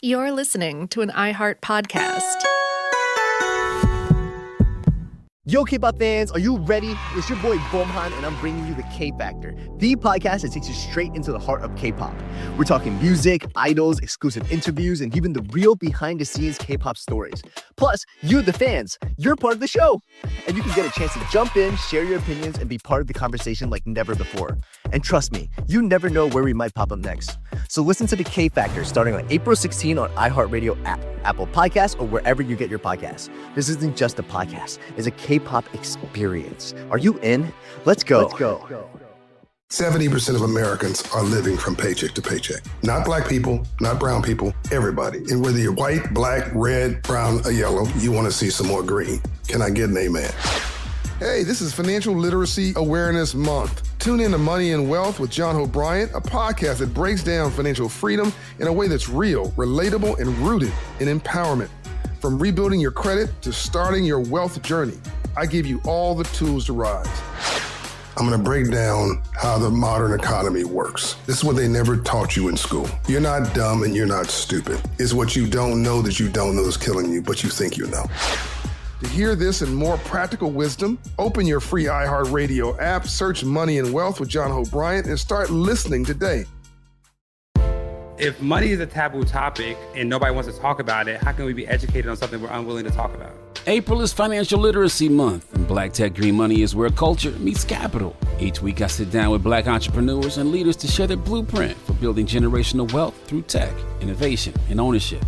You're listening to an iHeart podcast. Yo, K-pop fans, are you ready? It's your boy Bomhan, and I'm bringing you the K-Factor, the podcast that takes you straight into the heart of K-pop. We're talking music, idols, exclusive interviews, and even the real behind-the-scenes K-pop stories. Plus, you, the fans, you're part of the show. And you can get a chance to jump in, share your opinions, and be part of the conversation like never before. And trust me, you never know where we might pop up next. So listen to the K-Factor starting on April 16 on iHeartRadio app, Apple Podcasts, or wherever you get your podcasts. This isn't just a podcast. It's a K-pop experience. Are you in? Let's go. 70% of Americans are living from paycheck to paycheck. Not black people, not brown people, everybody. And whether you're white, black, red, brown, or yellow, you want to see some more green. Can I get an amen? Hey, this is Financial Literacy Awareness Month. Tune in to Money and Wealth with John Hope Bryant, a podcast that breaks down financial freedom in a way that's real, relatable, and rooted in empowerment. From rebuilding your credit to starting your wealth journey, I give you all the tools to rise. I'm going to break down how the modern economy works. This is what they never taught you in school. You're not dumb and you're not stupid. It's what you don't know that you don't know is killing you, but you think you know. To hear this and more practical wisdom, open your free iHeartRadio app, search Money and Wealth with John Hope Bryant, and start listening today. If money is a taboo topic and nobody wants to talk about it, how can we be educated on something we're unwilling to talk about? April is Financial Literacy Month, and Black Tech Green Money is where culture meets capital. Each week I sit down with Black entrepreneurs and leaders to share their blueprint for building generational wealth through tech, innovation, and ownership.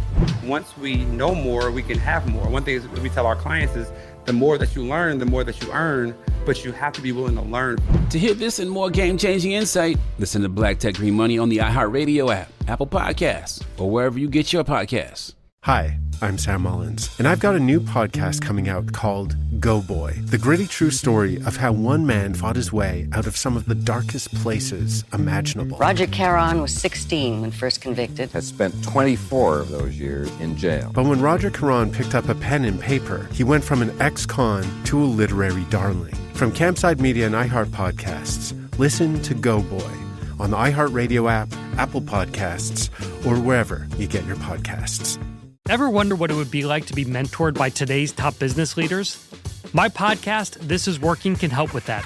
Once we know more, we can have more. One thing that we tell our clients is the more that you learn, the more that you earn, but you have to be willing to learn. To hear this and more game-changing insight, listen to Black Tech Green Money on the iHeartRadio app, Apple Podcasts, or wherever you get your podcasts. Hi, I'm Sam Mullins, and I've got a new podcast coming out called Go Boy, the gritty true story of how one man fought his way out of some of the darkest places imaginable. Roger Caron was 16 when first convicted. Has spent 24 of those years in jail. But when Roger Caron picked up a pen and paper, he went from an ex-con to a literary darling. From Campside Media and iHeart Podcasts, listen to Go Boy on the iHeartRadio app, Apple Podcasts, or wherever you get your podcasts. Ever wonder what it would be like to be mentored by today's top business leaders? My podcast, This Is Working, can help with that.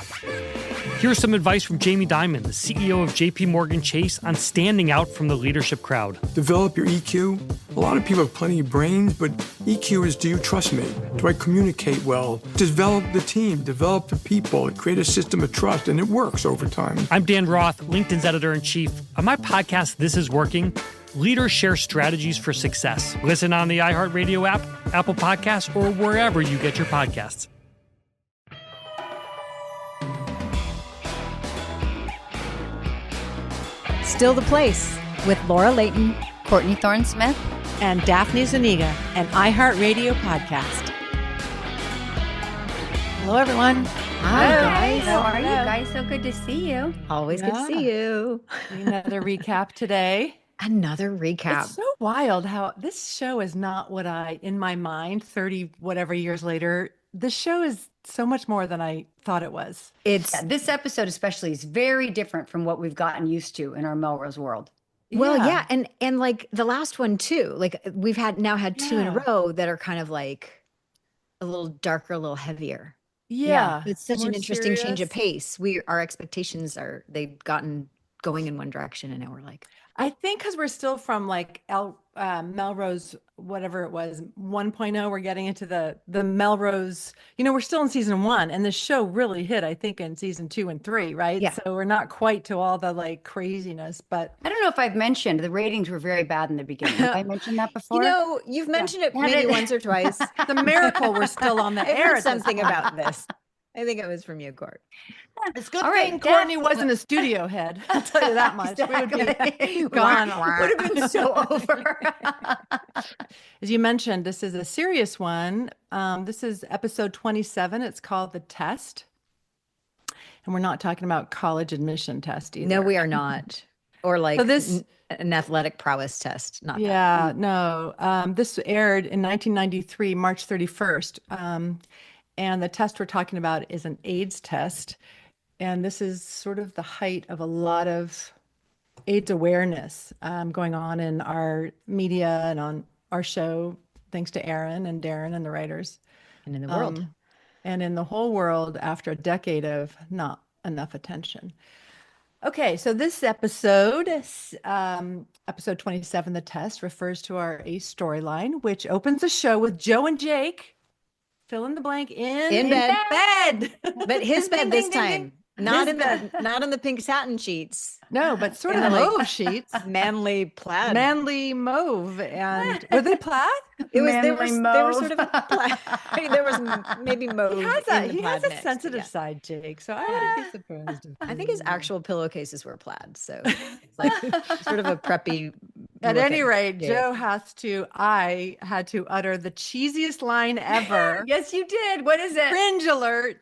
Here's some advice from Jamie Dimon, the CEO of JP Morgan Chase, on standing out from the leadership crowd. Develop your EQ. A lot of people have plenty of brains, but EQ is, do you trust me? Do I communicate well? Develop the team, develop the people, create a system of trust, and it works over time. I'm Dan Roth, LinkedIn's editor-in-chief. On my podcast, This Is Working, leaders share strategies for success. Listen on the iHeartRadio app, Apple Podcasts, or wherever you get your podcasts. Still the Place with Laura Layton, Courtney Thorne-Smith, and Daphne Zuniga, an iHeartRadio podcast. Hello, everyone. Hi, guys. How are you guys? So good to see you. Always good to see you. Another recap today. Another recap. It's so wild how this show is not what in my mind, 30 whatever years later, the show is so much more than I thought it was. This episode especially is very different from what we've gotten used to in our Melrose world. Well, yeah. And like the last one too, like we've now had two in a row that are kind of like a little darker, a little heavier. Yeah. It's such More an interesting serious. change of pace. Our expectations they've gotten going in one direction, and now we're like, I think because we're still from like Melrose, whatever it was, 1.0, we're getting into the Melrose, we're still in season 1, and the show really hit, I think, in season 2 and 3, right? Yeah. So we're not quite to all the like craziness, but I don't know if I've mentioned the ratings were very bad in the beginning. Have I mentioned that before? You've mentioned it maybe once or twice. it's a miracle we're still on the I air. heard something about this. I think it was from you, Court. It's good All thing right, Courtney wasn't a studio head. I'll tell you that much. We would be gone. Would have been so over. As you mentioned, this is a serious one. This is episode 27. It's called The Test. And we're not talking about college admission test either. No, we are not. Or like so an athletic prowess test. Not yeah, that. No. This aired in 1993, March 31st. And the test we're talking about is an AIDS test. And this is sort of the height of a lot of AIDS awareness going on in our media and on our show, thanks to Aaron and Darren and the writers. And in the world. And in the whole world after a decade of not enough attention. Okay, so this episode, episode 27, The Test, refers to our ACE storyline, which opens the show with Joe and Jake, fill in the blank, in bed. But his bed this time. Not His in bed. not on the pink satin sheets. No, but sort In of the, like, mauve sheets. Manly plaid. Manly mauve. And were they plaid? It was they Manly were mauve. sort of plaid. I mean, there was maybe mauve. He has a mix, sensitive yeah. side, Jake. So I wouldn't be surprised. I think his actual pillowcases were plaid, so it's like sort of a preppy. At look any rate, Jake. I had to utter the cheesiest line ever. Yes, you did. What is it? Cringe alert.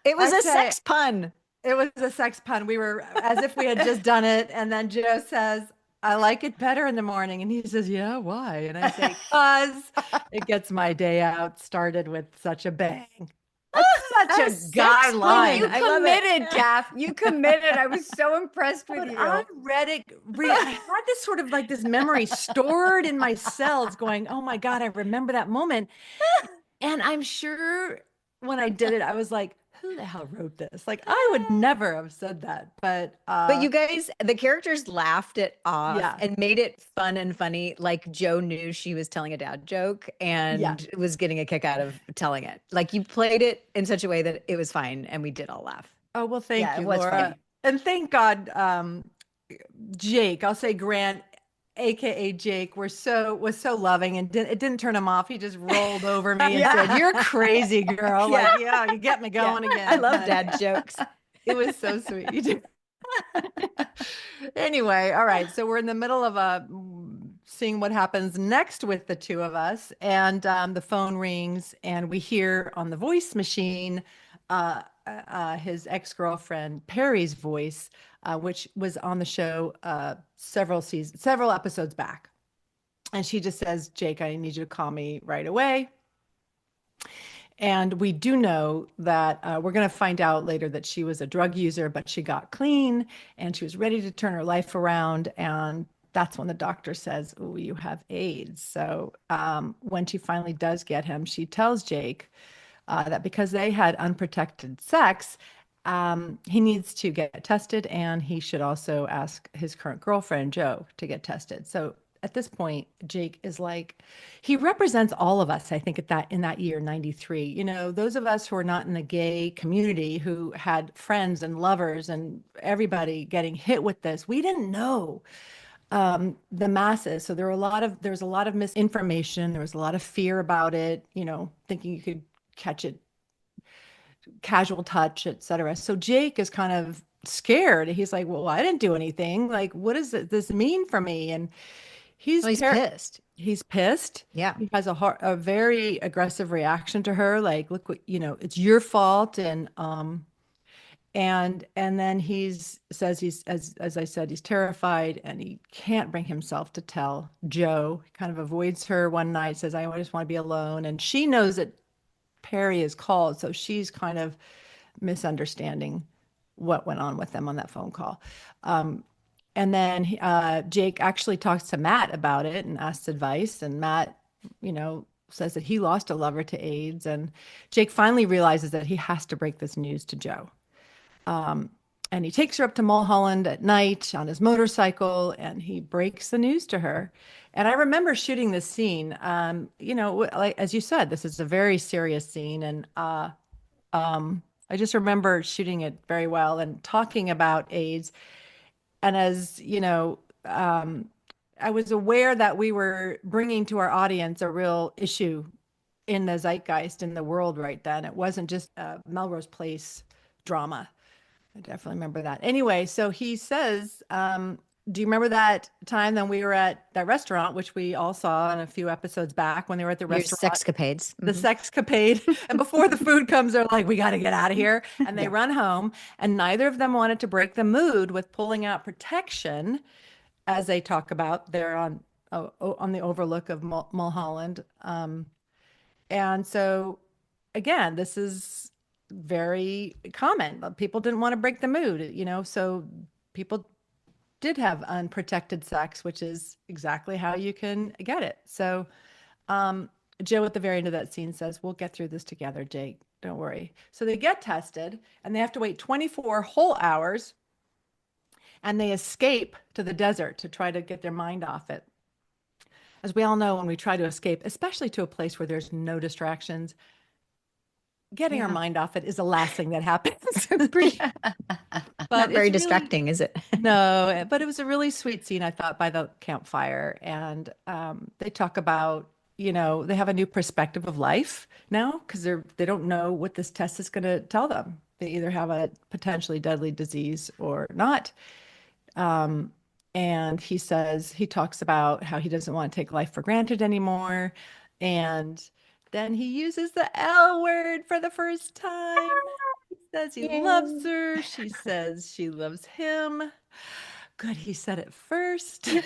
It was I a say- sex pun. It was a sex pun. We were as if we had just done it. And then Joe says, I like it better in the morning. And he says, yeah, why? And I say, because it gets my day out started with such a bang. Such a sex guy pun. line. You I love it. committed, Daph. You committed. I was so impressed with But you. I read it. I had this sort of like this memory stored in my cells going, oh my God, I remember that moment. And I'm sure when I did it, I was like, who the hell wrote this? Like, I would never have said that. But you guys, the characters laughed it off Yeah. and made it fun and funny. Like Joe knew she was telling a dad joke and was getting a kick out of telling it. Like you played it in such a way that it was fine and we did all laugh. oh, well, thank Yeah, it you, was Laura. funny. And thank God, Jake, I'll say Grant, AKA Jake, was so loving and it didn't turn him off. He just rolled over me and said, you're crazy, girl. Like, yeah, you get me going again. I love dad jokes. It was so sweet. Anyway, all right. So we're in the middle of seeing what happens next with the two of us, and the phone rings, and we hear on the voice machine his ex-girlfriend Perry's voice, which was on the show several episodes back, and she just says, "Jake, I need you to call me right away." And we do know that we're going to find out later that she was a drug user, but she got clean and she was ready to turn her life around. And that's when the doctor says, "Oh, you have AIDS." So when she finally does get him, she tells Jake that because they had unprotected sex, he needs to get tested, and he should also ask his current girlfriend, Joe, to get tested. So at this point, Jake is like, he represents all of us, I think, in that year, 93. You know, those of us who are not in the gay community, who had friends and lovers and everybody getting hit with this, we didn't know the masses. So there was a lot of misinformation. There was a lot of fear about it, you know, thinking you could catch it, casual touch, etc. So Jake is kind of scared. He's like, well, I didn't do anything. Like, what does this mean for me? And he's pissed. He's pissed. Yeah. He has a very aggressive reaction to her. Like, look what, you know, it's your fault. And then says he's, as I said, he's terrified and he can't bring himself to tell Joe. He kind of avoids her one night, says, I just want to be alone. And she knows that Perry is called. So she's kind of misunderstanding what went on with them on that phone call. And then Jake actually talks to Matt about it and asks advice. And Matt, you know, says that he lost a lover to AIDS. And Jake finally realizes that he has to break this news to Joe. And he takes her up to Mulholland at night on his motorcycle, and he breaks the news to her. And I remember shooting this scene. You know, like, as you said, this is a very serious scene. And I just remember shooting it very well and talking about AIDS. And as you know, I was aware that we were bringing to our audience a real issue in the zeitgeist in the world right then. It wasn't just a Melrose Place drama. I definitely remember that. Anyway, so he says, do you remember that time that we were at that restaurant, which we all saw in a few episodes back when they were at the restaurant? Sexcapades. The sexcapade. And before the food comes, they're like, we got to get out of here. And they run home. And neither of them wanted to break the mood with pulling out protection, as they talk about there on the overlook of Mulholland. And so, again, this is very common. People didn't want to break the mood, you know, so people did have unprotected sex, which is exactly how you can get it. So Joe at the very end of that scene says, "We'll get through this together, Jake. Don't worry." So they get tested and they have to wait 24 whole hours, and they escape to the desert to try to get their mind off it. As we all know, when we try to escape, especially to a place where there's no distractions, getting our mind off it is the last thing that happens. Not very distracting, is it? No, but it was a really sweet scene, I thought, by the campfire. And they talk about, they have a new perspective of life now because they don't know what this test is going to tell them. They either have a potentially deadly disease or not. And he talks about how he doesn't want to take life for granted anymore. And then he uses the L word for the first time. He says he loves her. She says she loves him. Good, he said it first. And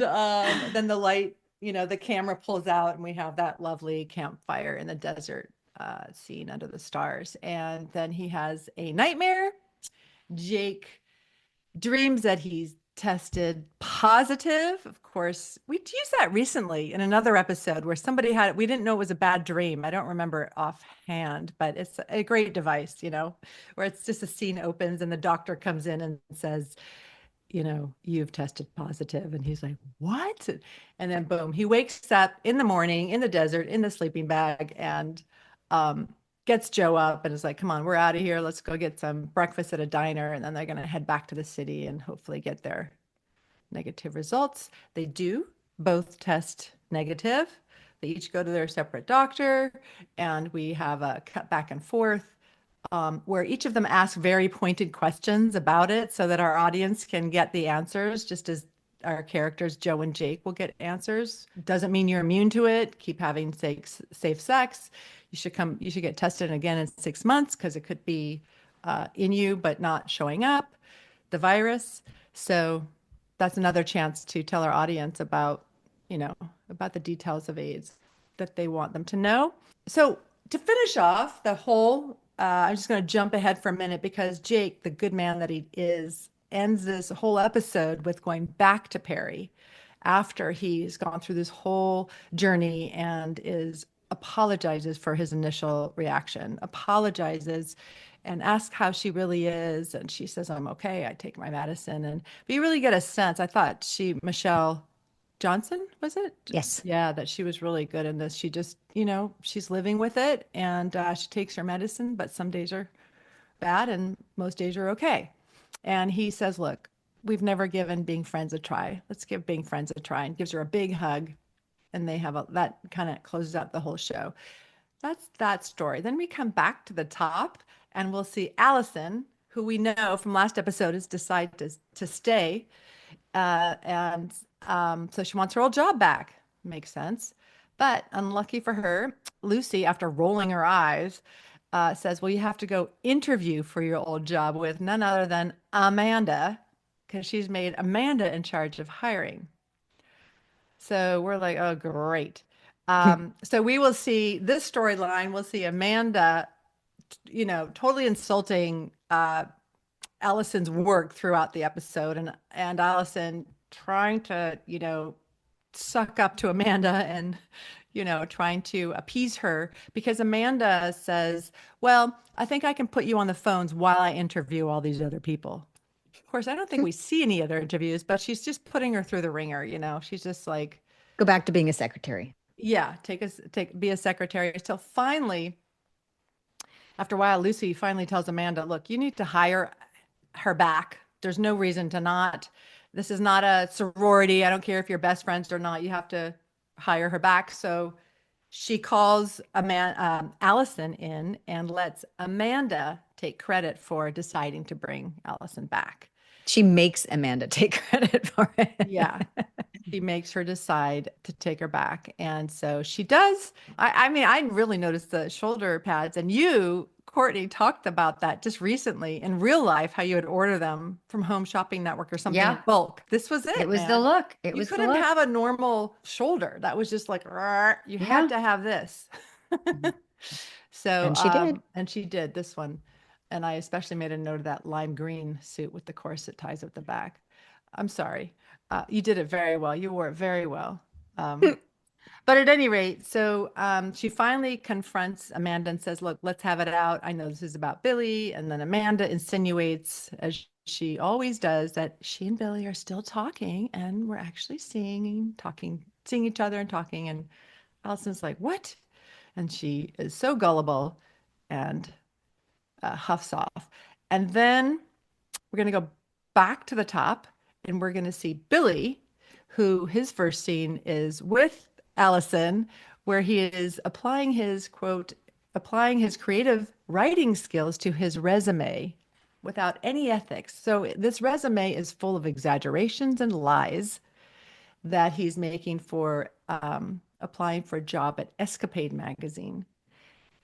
then the light, the camera pulls out and we have that lovely campfire in the desert scene under the stars. And then he has a nightmare. Jake dreams that he's tested positive. Of course, we used that recently in another episode where somebody we didn't know it was a bad dream. I don't remember it offhand, but it's a great device, where it's just a scene opens and the doctor comes in and says, you've tested positive. And he's like, what? And then boom, he wakes up in the morning in the desert in the sleeping bag and gets Joe up and is like, come on, we're out of here. Let's go get some breakfast at a diner. And then they're going to head back to the city and hopefully get their negative results. They do both test negative. They each go to their separate doctor. And we have a cut back and forth where each of them ask very pointed questions about it so that our audience can get the answers, just as our characters, Joe and Jake, will get answers. Doesn't mean you're immune to it. Keep having safe sex. You should get tested again in 6 months because it could be in you, but not showing up, the virus. So that's another chance to tell our audience about the details of AIDS that they want them to know. So to finish off the whole, I'm just going to jump ahead for a minute because Jake, the good man that he is, ends this whole episode with going back to Perry after he's gone through this whole journey and apologizes for his initial reaction, apologizes and asks how she really is. And she says, I'm okay. I take my medicine. But you really get a sense. I thought Michelle Johnson, was it? Yes. Yeah, that she was really good in this. She just, she's living with it and she takes her medicine, but some days are bad and most days are okay. And he says, look, we've never given being friends a try. Let's give being friends a try, and gives her a big hug. And they have that kind of closes out the whole show. That's that story. Then we come back to the top and we'll see Allison, who we know from last episode has decided to stay. So she wants her old job back. Makes sense. But unlucky for her, Lucy, after rolling her eyes, says, well, you have to go interview for your old job with none other than Amanda, because she's made Amanda in charge of hiring. So we're like, oh, great. So we will see this storyline. We'll see Amanda, totally insulting Allison's work throughout the episode, and Allison trying to, suck up to Amanda and, trying to appease her because Amanda says, well, I think I can put you on the phones while I interview all these other people. Of course, I don't think we see any other interviews, but she's just putting her through the ringer. She's just like, go back to being a secretary. Yeah. Be a secretary. So finally, after a while, Lucy finally tells Amanda, look, you need to hire her back. There's no reason to not. This is not a sorority. I don't care if you're best friends or not. You have to hire her back. So she calls Allison in and lets Amanda take credit for deciding to bring Allison back. She makes Amanda take credit for it. Yeah. She makes her decide to take her back. And so she does. I mean, I really noticed the shoulder pads, and you, Courtney, talked about that just recently in real life, how you would order them from Home Shopping Network or something in bulk. This was it. It was the look. You couldn't have a normal shoulder. That was just like, you had to have this. So, and she did. And she did this one. And I especially made a note of that lime green suit with the corset ties at the back. I'm sorry. You did it very well. You wore it very well. But at any rate, so she finally confronts Amanda and says, look, let's have it out. I know this is about Billy. And then Amanda insinuates, as she always does, that she and Billy are still talking and we're actually seeing each other and talking. And Allison's like, what? And she is so gullible and huffs off. And then we're going to go back to the top and we're going to see Billy, who his first scene is with Allison, where he is applying his creative writing skills to his resume without any ethics. So this resume is full of exaggerations and lies that he's making for applying for a job at Escapade magazine.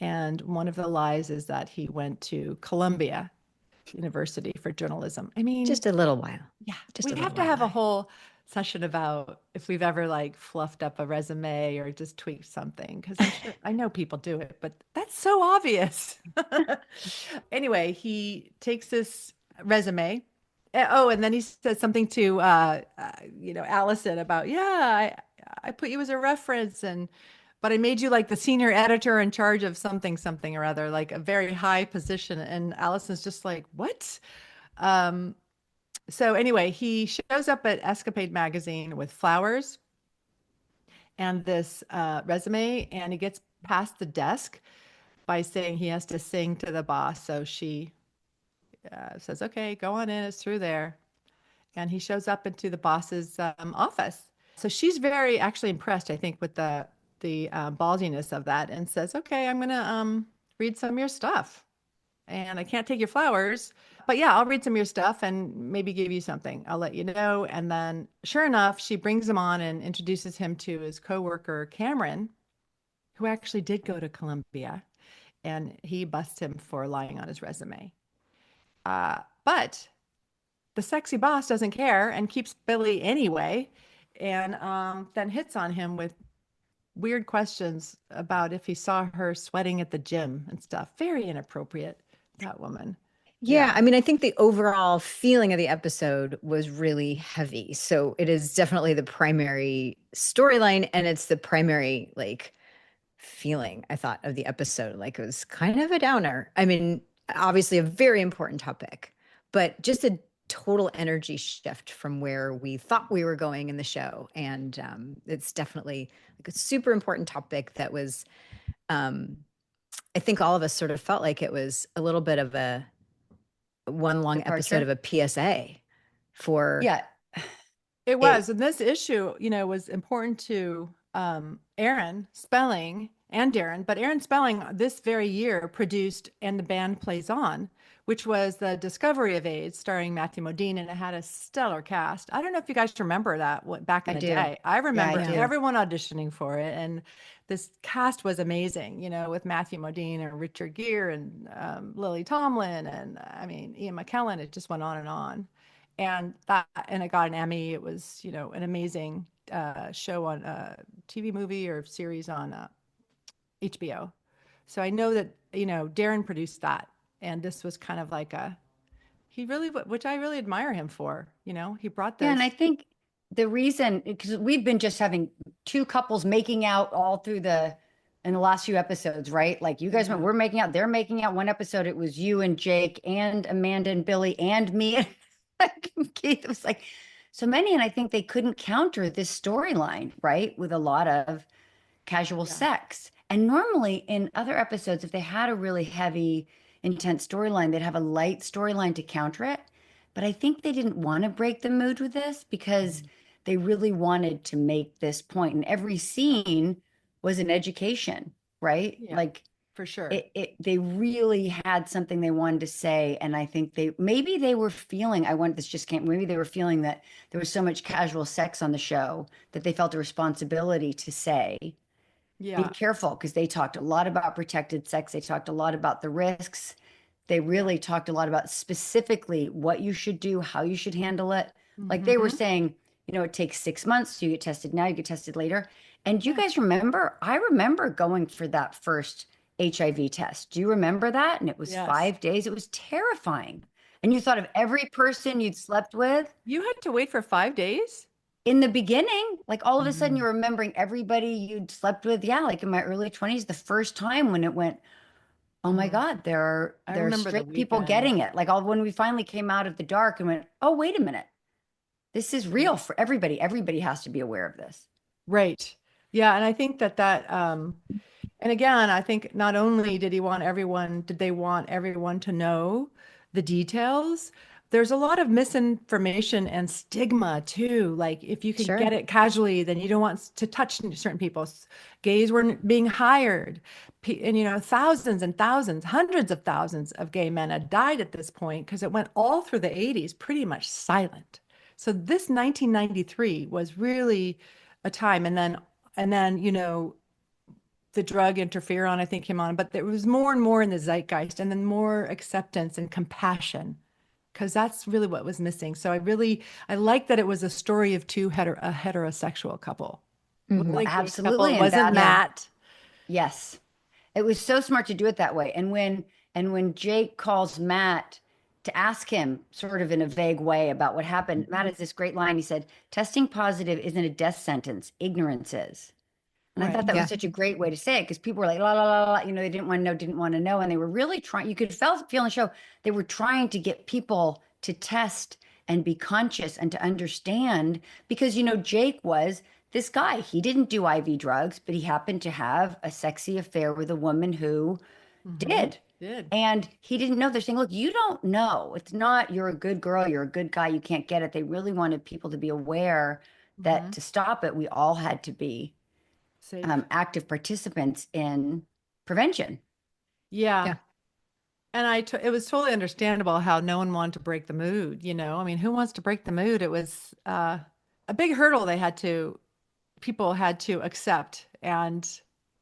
And one of the lies is that he went to Columbia University for journalism. I mean, just a little while. Yeah, we have to have a whole session about if we've ever like fluffed up a resume or just tweaked something, because I know people do it, but that's so obvious. Anyway, he takes this resume. Oh, and then he says something to Allison about, I put you as a reference, but I made you like the senior editor in charge of something or other, like a very high position. And Allison's just like, what? So anyway, he shows up at Escapade magazine with flowers and this resume, and he gets past the desk by saying he has to sing to the boss. So she says, okay, go on in, it's through there. And he shows up into the boss's office. So she's very actually impressed, I think, with the ballsiness of that, and says, okay, I'm going to read some of your stuff. And I can't take your flowers, but yeah, I'll read some of your stuff and maybe give you something. I'll let you know. And then sure enough, she brings him on and introduces him to his coworker, Cameron, who actually did go to Columbia, and he busts him for lying on his resume. But the sexy boss doesn't care and keeps Billy anyway, and then hits on him with weird questions about if he saw her sweating at the gym and stuff. Very inappropriate, that woman. Yeah, I mean, I think the overall feeling of the episode was really heavy. So it is definitely the primary storyline, and it's the primary like feeling, I thought, of the episode. Like it was kind of a downer. I mean, obviously a very important topic, but just a total energy shift from where we thought we were going in the show. And it's definitely like a super important topic that was, I think all of us sort of felt like it was a little bit of a one long episode of a PSA for. Yeah, it was. And this issue, was important to Aaron Spelling and Darren, but Aaron Spelling this very year produced And the Band Plays On, which was the discovery of AIDS starring Matthew Modine, and it had a stellar cast. I don't know if you guys remember that back in the day. I remember everyone auditioning for it, and this cast was amazing, with Matthew Modine and Richard Gere and Lily Tomlin, and I mean, Ian McKellen. It just went on. And it got an Emmy. It was, an amazing show on TV movie or series on HBO. So I know that, Darren produced that. And this was kind of like which I really admire him for, he brought this. Yeah, and I think the reason, because we've been just having two couples making out all through in the last few episodes, right? Like you guys we're making out, they're making out. One episode, it was you and Jake and Amanda and Billy and me. Keith. It was like so many. And I think they couldn't counter this storyline, right? With a lot of casual sex. And normally in other episodes, if they had a really heavy, intense storyline, they'd have a light storyline to counter it. But I think they didn't want to break the mood with this because they really wanted to make this point. And every scene was an education, right? Yeah, like for sure. They really had something they wanted to say. And I think maybe they were feeling, maybe they were feeling that there was so much casual sex on the show that they felt a responsibility to say, be careful, because they talked a lot about protected sex. They talked a lot about the risks. They really talked a lot about specifically what you should do, how you should handle it. Like they were saying, it takes 6 months. So you get tested now, you get tested later. And you guys remember, I remember going for that first HIV test. Do you remember that? And it was Yes. 5 days. It was terrifying. And you thought of every person you'd slept with. You had to wait for 5 days? In the beginning, like all of a sudden Mm. you're remembering everybody you'd slept with. Yeah, like in my early 20s, the first time when it went, oh my God, I there are remember the straight people weekend. getting it. Like all when we finally came out of the dark and went, oh, wait a minute. This is real for everybody. Everybody has to be aware of this. Right. Yeah, and I think and again, I think not only did they want everyone to know the details, there's a lot of misinformation and stigma too. Like if you can get Sure. it casually, then you don't want to touch certain people. Gays weren't being hired. And thousands and thousands, hundreds of thousands of gay men had died at this point because it went all through the 80s pretty much silent. So this 1993 was really a time. And then, the drug interferon, I think, came on, but there was more and more in the zeitgeist, and then more acceptance and compassion, because that's really what was missing. So I like that it was a story of a heterosexual couple. Mhm. Wasn't a gay Absolutely. couple. It And wasn't Matt. Yes. It was so smart to do it that way. And when Jake calls Matt to ask him sort of in a vague way about what happened, Matt has this great line. He said, testing positive isn't a death sentence, ignorance is. And I thought that was such a great way to say it because people were like, la, la, la, la, they didn't want to know. And they were really trying, you could feel in the show, they were trying to get people to test and be conscious and to understand because, Jake was this guy. He didn't do IV drugs, but he happened to have a sexy affair with a woman who did. And he didn't know. They're saying, look, you don't know. It's not, you're a good girl, you're a good guy, you can't get it. They really wanted people to be aware that to stop it, we all had to be active participants in prevention. Yeah. And it was totally understandable how no one wanted to break the mood, I mean, who wants to break the mood? It was a big hurdle people had to accept and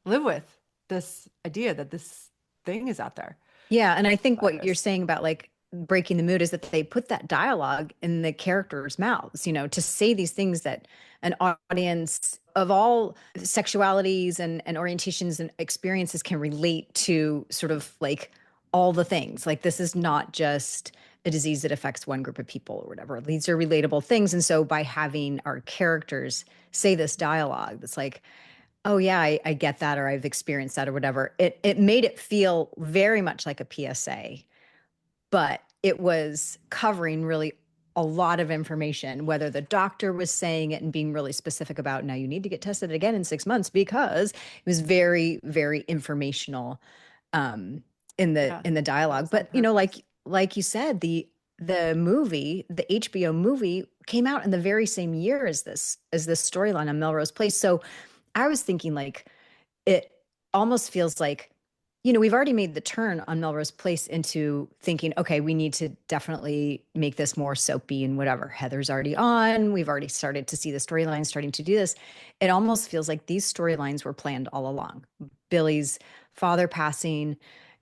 live with this idea that this thing is out there. Yeah, and I think what you're saying about like breaking the mood is that they put that dialogue in the characters' mouths, to say these things that an audience of all sexualities and orientations and experiences can relate to, sort of like all the things. Like this is not just a disease that affects one group of people or whatever. These are relatable things. And so by having our characters say this dialogue that's like, oh yeah, I get that, or I've experienced that, or whatever. It made it feel very much like a PSA, but it was covering really a lot of information, whether the doctor was saying it and being really specific about, now you need to get tested again in 6 months, because it was very, very informational in the dialogue. But like you said, the movie, the HBO movie, came out in the very same year as this storyline on Melrose Place. So I was thinking, like, it almost feels like, we've already made the turn on Melrose Place into thinking, okay, we need to definitely make this more soapy and whatever. Heather's already on. We've already started to see the storylines starting to do this. It almost feels like these storylines were planned all along. Billy's father passing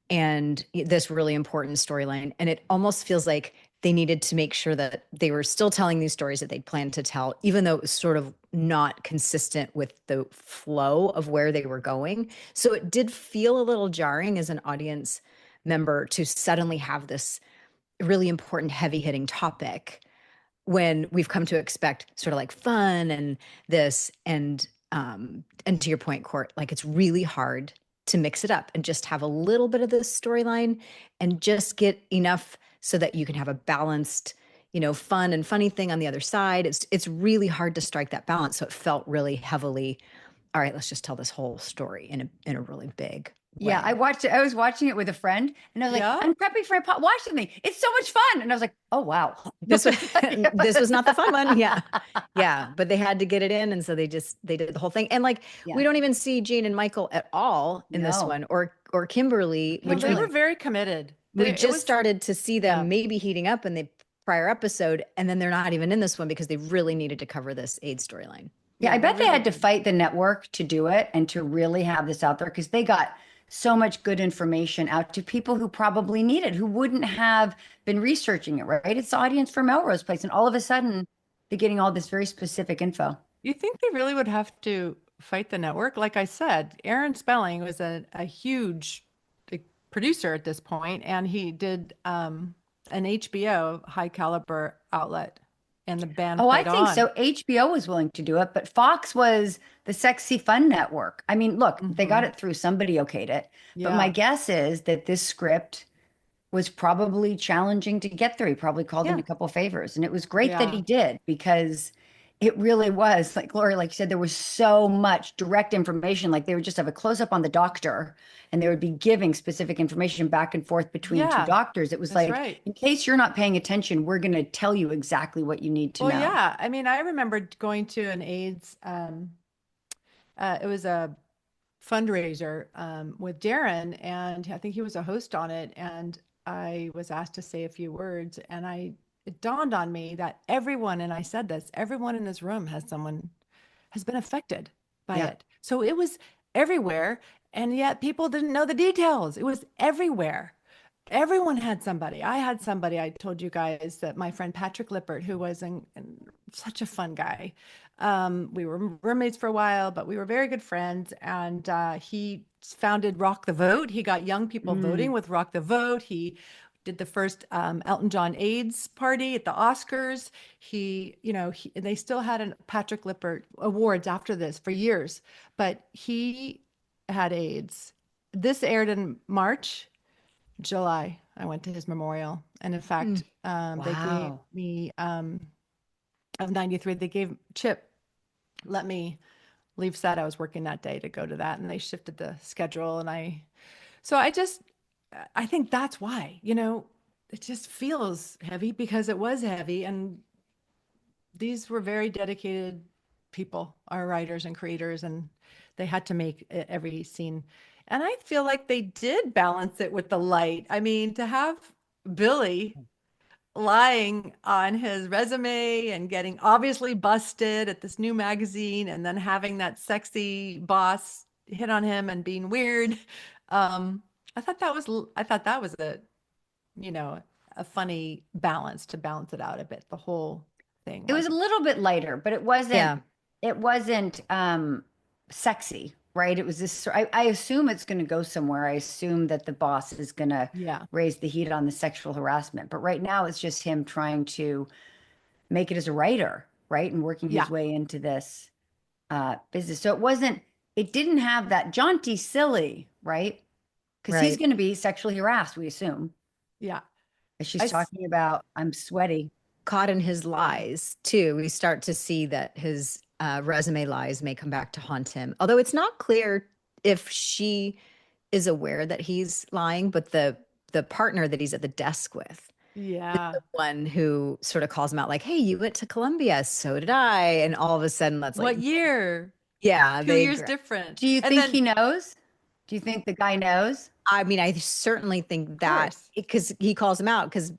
and this really important storyline. And it almost feels like they needed to make sure that they were still telling these stories that they'd planned to tell, even though it was sort of not consistent with the flow of where they were going. So it did feel a little jarring as an audience member to suddenly have this really important, heavy-hitting topic when we've come to expect sort of like fun and this. And to your point, Court, like it's really hard to mix it up and just have a little bit of this storyline and just get enough so that you can have a balanced, fun and funny thing on the other side. It's really hard to strike that balance. So it felt really heavily, all right, let's just tell this whole story in a really big way. Yeah, I watched it. I was watching it with a friend, and I was like, "I'm prepping for a pot. Watch with me. It's so much fun." And I was like, "Oh wow, this was not the fun one." Yeah. But they had to get it in, and so they did the whole thing. And like, we don't even see Jane and Michael at all in this one, or Kimberly, which they were very committed. We just started to see them maybe heating up in the prior episode, and then they're not even in this one because they really needed to cover this AIDS storyline. Yeah, I bet they had to fight the network to do it and to really have this out there because they got so much good information out to people who probably need it, who wouldn't have been researching it, right? It's the audience for Melrose Place, and all of a sudden they're getting all this very specific info. You think they really would have to fight the network? Like I said, Aaron Spelling was a huge producer at this point, and he did an HBO high caliber outlet, and the band Oh, I played think on. so. HBO was willing to do it, but Fox was the sexy fun network. I mean, look, they got it through, somebody okayed it. But my guess is that this script was probably challenging to get through. He probably called in a couple favors. And it was great that he did, because it really was, like Lori, like you said, there was so much direct information. Like they would just have a close up on the doctor, and they would be giving specific information back and forth between two doctors. It was like, in case you're not paying attention, we're going to tell you exactly what you need to know. Yeah. I mean, I remember going to an AIDS, it was a fundraiser with Darren, and I think he was a host on it. And I was asked to say a few words, and it dawned on me that everyone, and I said this, everyone in this room has been affected by it. So it was everywhere. And yet people didn't know the details. It was everywhere. Everyone had somebody. I had somebody. I told you guys that my friend Patrick Lippert, who was such a fun guy. We were roommates for a while, but we were very good friends. And he founded Rock the Vote. He got young people voting with Rock the Vote. He did the first Elton John AIDS party at the Oscars. They still had a Patrick Lippert Awards after this for years, but he had AIDS. This aired in July. I went to his memorial. And in fact, they gave me, of 93, they gave Chip, let me leave set. I was working that day to go to that, and they shifted the schedule. And I think that's why, it just feels heavy, because it was heavy. And these were very dedicated people, our writers and creators, and they had to make every scene. And I feel like they did balance it with the light. I mean, to have Billy lying on his resume and getting obviously busted at this new magazine, and then having that sexy boss hit on him and being weird. I thought that was a funny balance to balance it out a bit. The whole thing. It was a little bit lighter, but it wasn't sexy, right? It was this, I assume it's going to go somewhere. I assume that the boss is going to raise the heat on the sexual harassment. But right now it's just him trying to make it as a writer, right? And working his way into this business. So it didn't have that jaunty silly, right? Because he's going to be sexually harassed, we assume. Yeah. As she's talking about, I'm sweaty. Caught in his lies too. We start to see that his resume lies may come back to haunt him. Although it's not clear if she is aware that he's lying, but the partner that he's at the desk with, is the one who sort of calls him out, like, "Hey, you went to Columbia, so did I." And all of a sudden, that's like, what year? Yeah, 2 years different. Do you think he knows? Do you think the guy knows? I mean, I certainly think that, because he calls him out, because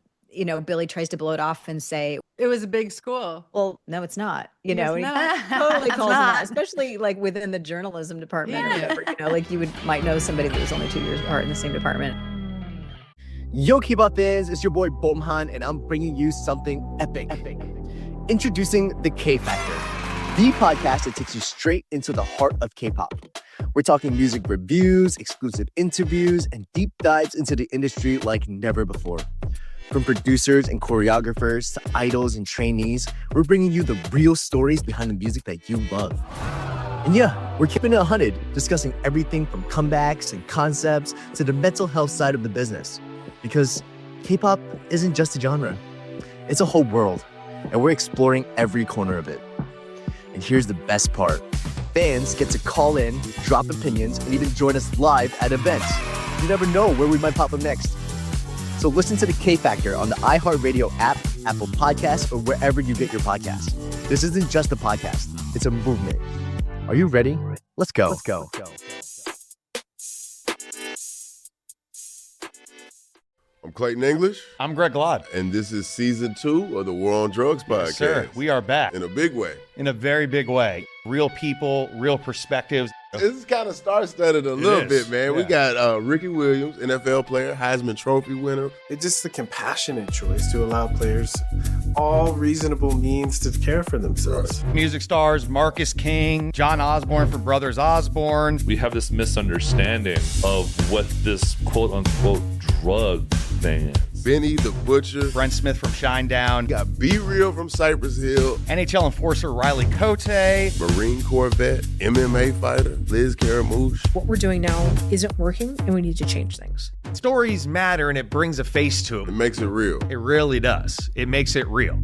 Billy tries to blow it off and say, it was a big school. Well, no, it's not. He totally calls him out, especially like within the journalism department or whatever. Like you might know somebody that was only 2 years apart in the same department. Yo, K-pop fans, it's your boy Bomhan, and I'm bringing you something epic. Introducing the K Factor, the podcast that takes you straight into the heart of K-pop. We're talking music reviews, exclusive interviews, and deep dives into the industry like never before. From producers and choreographers to idols and trainees, we're bringing you the real stories behind the music that you love. And yeah, we're keeping it 100, discussing everything from comebacks and concepts to the mental health side of the business. Because K-pop isn't just a genre, it's a whole world, and we're exploring every corner of it. And here's the best part. Fans get to call in, drop opinions, and even join us live at events. You never know where we might pop up next. So listen to the K Factor on the iHeartRadio app, Apple Podcasts, or wherever you get your podcasts. This isn't just a podcast, it's a movement. Are you ready? Let's go. I'm Clayton English. I'm Greg Lott. And this is season 2 of the War on Drugs podcast. Yes, sir. We are back. In a big way. In a very big way. Real people, real perspectives. This is kind of star-studded a little bit, man. Yeah. We got Ricky Williams, NFL player, Heisman Trophy winner. It's just the compassionate choice to allow players all reasonable means to care for themselves. Music stars Marcus King, John Osborne from Brothers Osborne. We have this misunderstanding of what this quote-unquote drug thing is. Benny the Butcher. Brent Smith from Shinedown. Got Be Real from Cypress Hill. NHL enforcer Riley Cote. Marine Corps vet, MMA fighter Liz Caramouche. What we're doing now isn't working, and we need to change things. Stories matter, and it brings a face to It them. makes it real. It really does. It makes it real.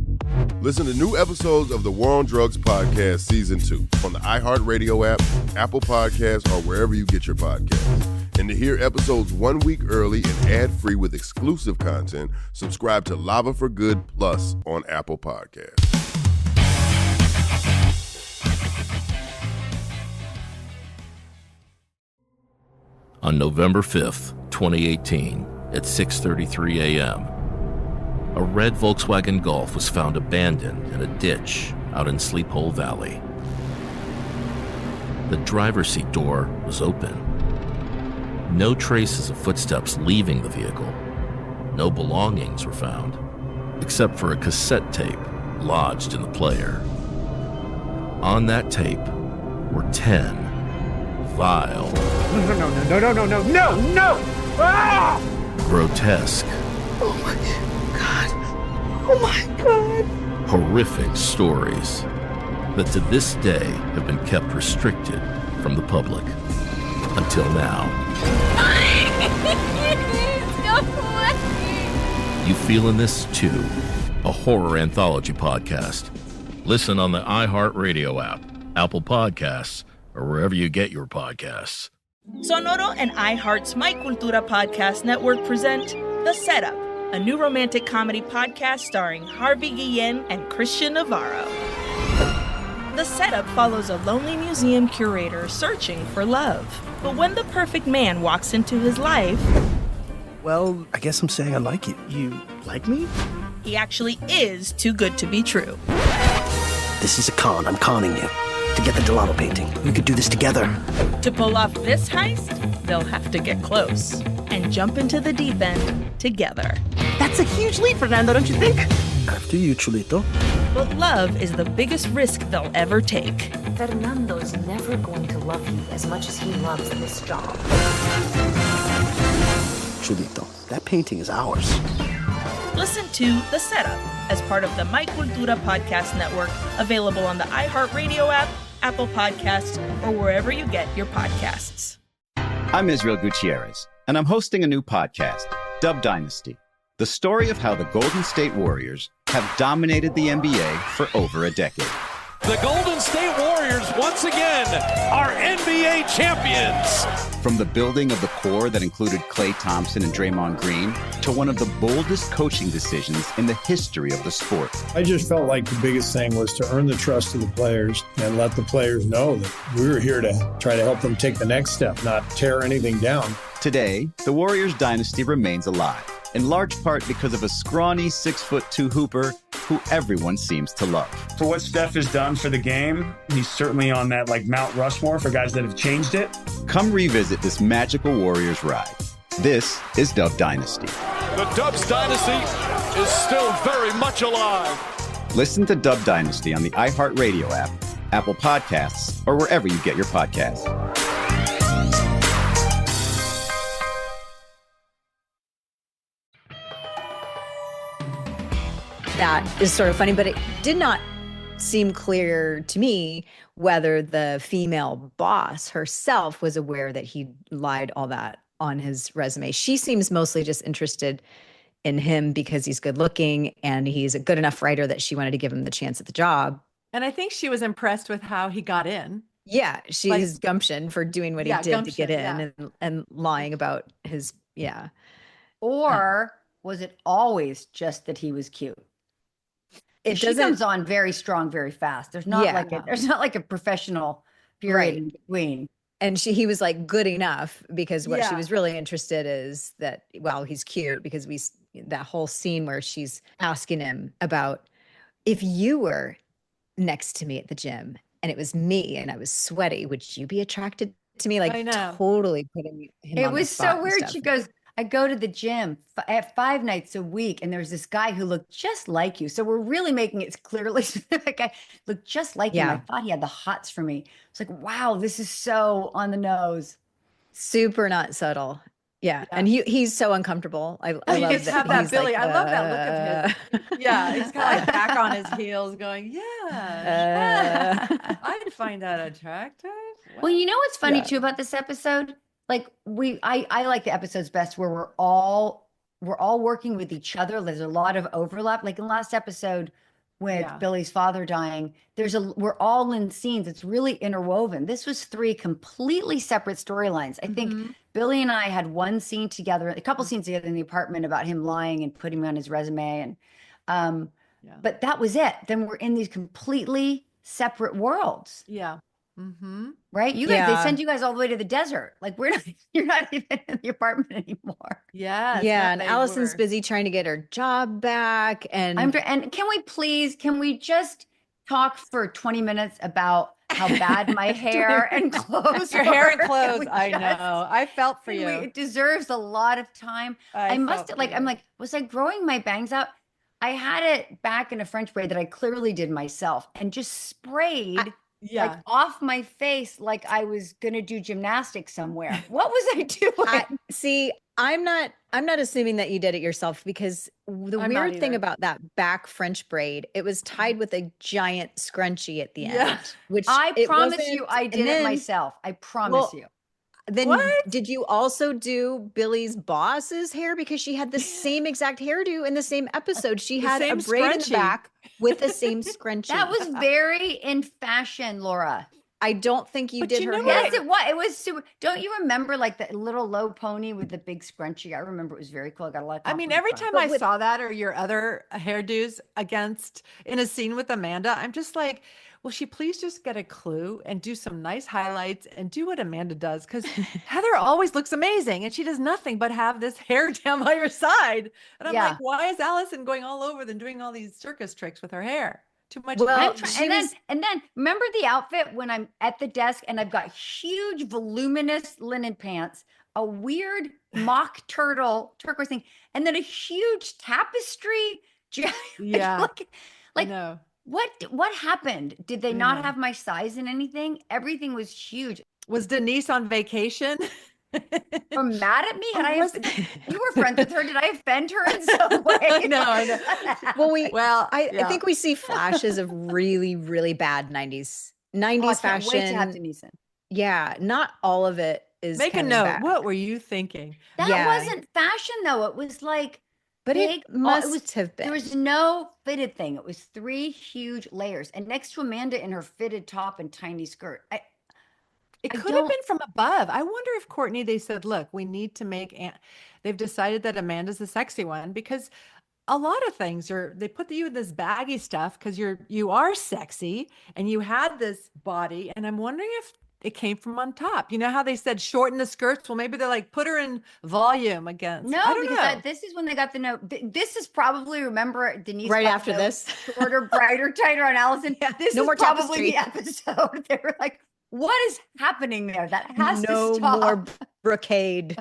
Listen to new episodes of the War on Drugs podcast Season 2 on the iHeartRadio app, Apple Podcasts, or wherever you get your podcasts. And to hear episodes 1 week early and ad-free with exclusive content, subscribe to Lava for Good Plus on Apple Podcasts. On November 5th, 2018, at 6:33 a.m., a red Volkswagen Golf was found abandoned in a ditch out in Sleep Hole Valley. The driver's seat door was open. No traces of footsteps leaving the vehicle. No belongings were found, except for a cassette tape lodged in the player. On that tape were 10 vile, No! Ah! grotesque, Oh my God. horrific stories that to this day have been kept restricted from the public. Until now. You feeling this too? A horror anthology podcast. Listen on the iHeartRadio app, Apple Podcasts, or wherever you get your podcasts. Sonoro and iHeart's My Cultura Podcast Network present The Setup, a new romantic comedy podcast starring Harvey Guillen and Christian Navarro. The Setup follows a lonely museum curator searching for love. But when the perfect man walks into his life... Well, I guess I'm saying I like you. You like me? He actually is too good to be true. This is a con. I'm conning you. To get the gelato painting. We could do this together. To pull off this heist, they'll have to get close and jump into the deep end together. That's a huge leap, Fernando, don't you think? After you, Chulito. But love is the biggest risk they'll ever take. Fernando's never going to love you as much as he loves this job. Chulito, that painting is ours. Listen to The Setup as part of the My Cultura Podcast Network, available on the iHeartRadio app, Apple Podcasts, or wherever you get your podcasts. I'm Israel Gutierrez, and I'm hosting a new podcast, Dub Dynasty, the story of how the Golden State Warriors have dominated the NBA for over a decade. The Golden State Warriors, once again, are NBA champions. From the building of the core that included Klay Thompson and Draymond Green to one of the boldest coaching decisions in the history of the sport. I just felt like the biggest thing was to earn the trust of the players and let the players know that we were here to try to help them take the next step, not tear anything down. Today, the Warriors dynasty remains alive, in large part because of a scrawny 6'2" hooper who everyone seems to love. For what Steph has done for the game, he's certainly on that Mount Rushmore for guys that have changed it. Come revisit this magical Warriors ride. This is Dub Dynasty. The Dubs Dynasty is still very much alive. Listen to Dub Dynasty on the iHeartRadio app, Apple Podcasts, or wherever you get your podcasts. That is sort of funny, but it did not seem clear to me whether the female boss herself was aware that he lied all that on his resume. She seems mostly just interested in him because he's good looking and he's a good enough writer that she wanted to give him the chance at the job. And I think she was impressed with how he got in. Yeah, his gumption for doing what he did to get in and lying about his, Or was it always just that he was cute? She comes on very strong, very fast. There's not like a professional period in between. And he was good enough because what she was really interested is that, he's cute because that whole scene where she's asking him about if you were next to me at the gym and it was me and I was sweaty, would you be attracted to me? I know. Totally putting him on the spot so weird. She goes, I go to the gym at 5 nights a week, and there's this guy who looked just like you. So we're really making it clearly specific. I looked just like him. I thought he had the hots for me. It's like, wow, this is so on the nose. Super not subtle. Yeah. And he's so uncomfortable. I You love just that. have that he's Billy. like, I love that look of his. Yeah, he's kind of like back on his heels going, I'd find that attractive. Well, you know what's funny too about this episode? Like I like the episodes best where we're all working with each other. There's a lot of overlap. Like in the last episode with Billy's father dying, we're all in scenes. It's really interwoven. This was 3 completely separate storylines. I think Billy and I had one scene together, a couple scenes together in the apartment about him lying and putting me on his resume. And but that was it. Then we're in these completely separate worlds. Yeah. Right? You guys, they send you guys all the way to the desert. Like you're not even in the apartment anymore. Yeah. And Allison's busy trying to get her job back. And and can we just talk for 20 minutes about how bad my hair and clothes Your hair and were? clothes. I know. I felt for you. It deserves a lot of time. I must have, I'm like, was I growing my bangs out? I had it back in a French braid that I clearly did myself and just sprayed like off my face like I was gonna do gymnastics somewhere. What was I doing? I'm not assuming that you did it yourself, because the weird thing about that back French braid, it was tied with a giant scrunchie at the end. Which I promise you I did it myself. I promise you. Then did you also do Billy's boss's hair? Because she had the same exact hairdo in the same episode. She had a braid in the back with the same scrunchie. That was very in fashion, Laura. I don't think you did her hair. Yes, it was. It was super. Don't you remember like the little low pony with the big scrunchie? I remember it was very cool. I got a lot of every time I saw that or your other hairdos in a scene with Amanda, I'm just like, will she please just get a clue and do some nice highlights and do what Amanda does? Because Heather always looks amazing and she does nothing but have this hair down by her side. And I'm like, why is Allison going all over and doing all these circus tricks with her hair? Too much. Well, and then remember the outfit when I'm at the desk and I've got huge voluminous linen pants, a weird mock turtle turquoise thing, and then a huge tapestry jacket. Yeah. like what happened? Did they not have my size in anything? Everything was huge. Was Denise on vacation? Or mad at me? You were friends with her. Did I offend her in some way? No, I know. I think we see flashes of really, really bad 90s fashion. Wait to have Denise in. Yeah, not all of it is. Make a note. Back. What were you thinking? That wasn't fashion though. It was like, but it must have been. There was no fitted thing. It was 3 huge layers, and next to Amanda in her fitted top and tiny skirt. It could have been from above. I wonder if Courtney, they said, look, we need to make, they've decided that Amanda's the sexy one, because a lot of things they put you in this baggy stuff because you are sexy and you had this body. And I'm wondering if it came from on top. You know how they said shorten the skirts? Well, maybe they're like, put her in volume against. No, because this is when they got the note. This is probably, remember, Denise. Right after this. Shorter, brighter, tighter on Allison. This is more probably tapestry. the episode. They were like, what is happening there? That has to stop. No more brocade.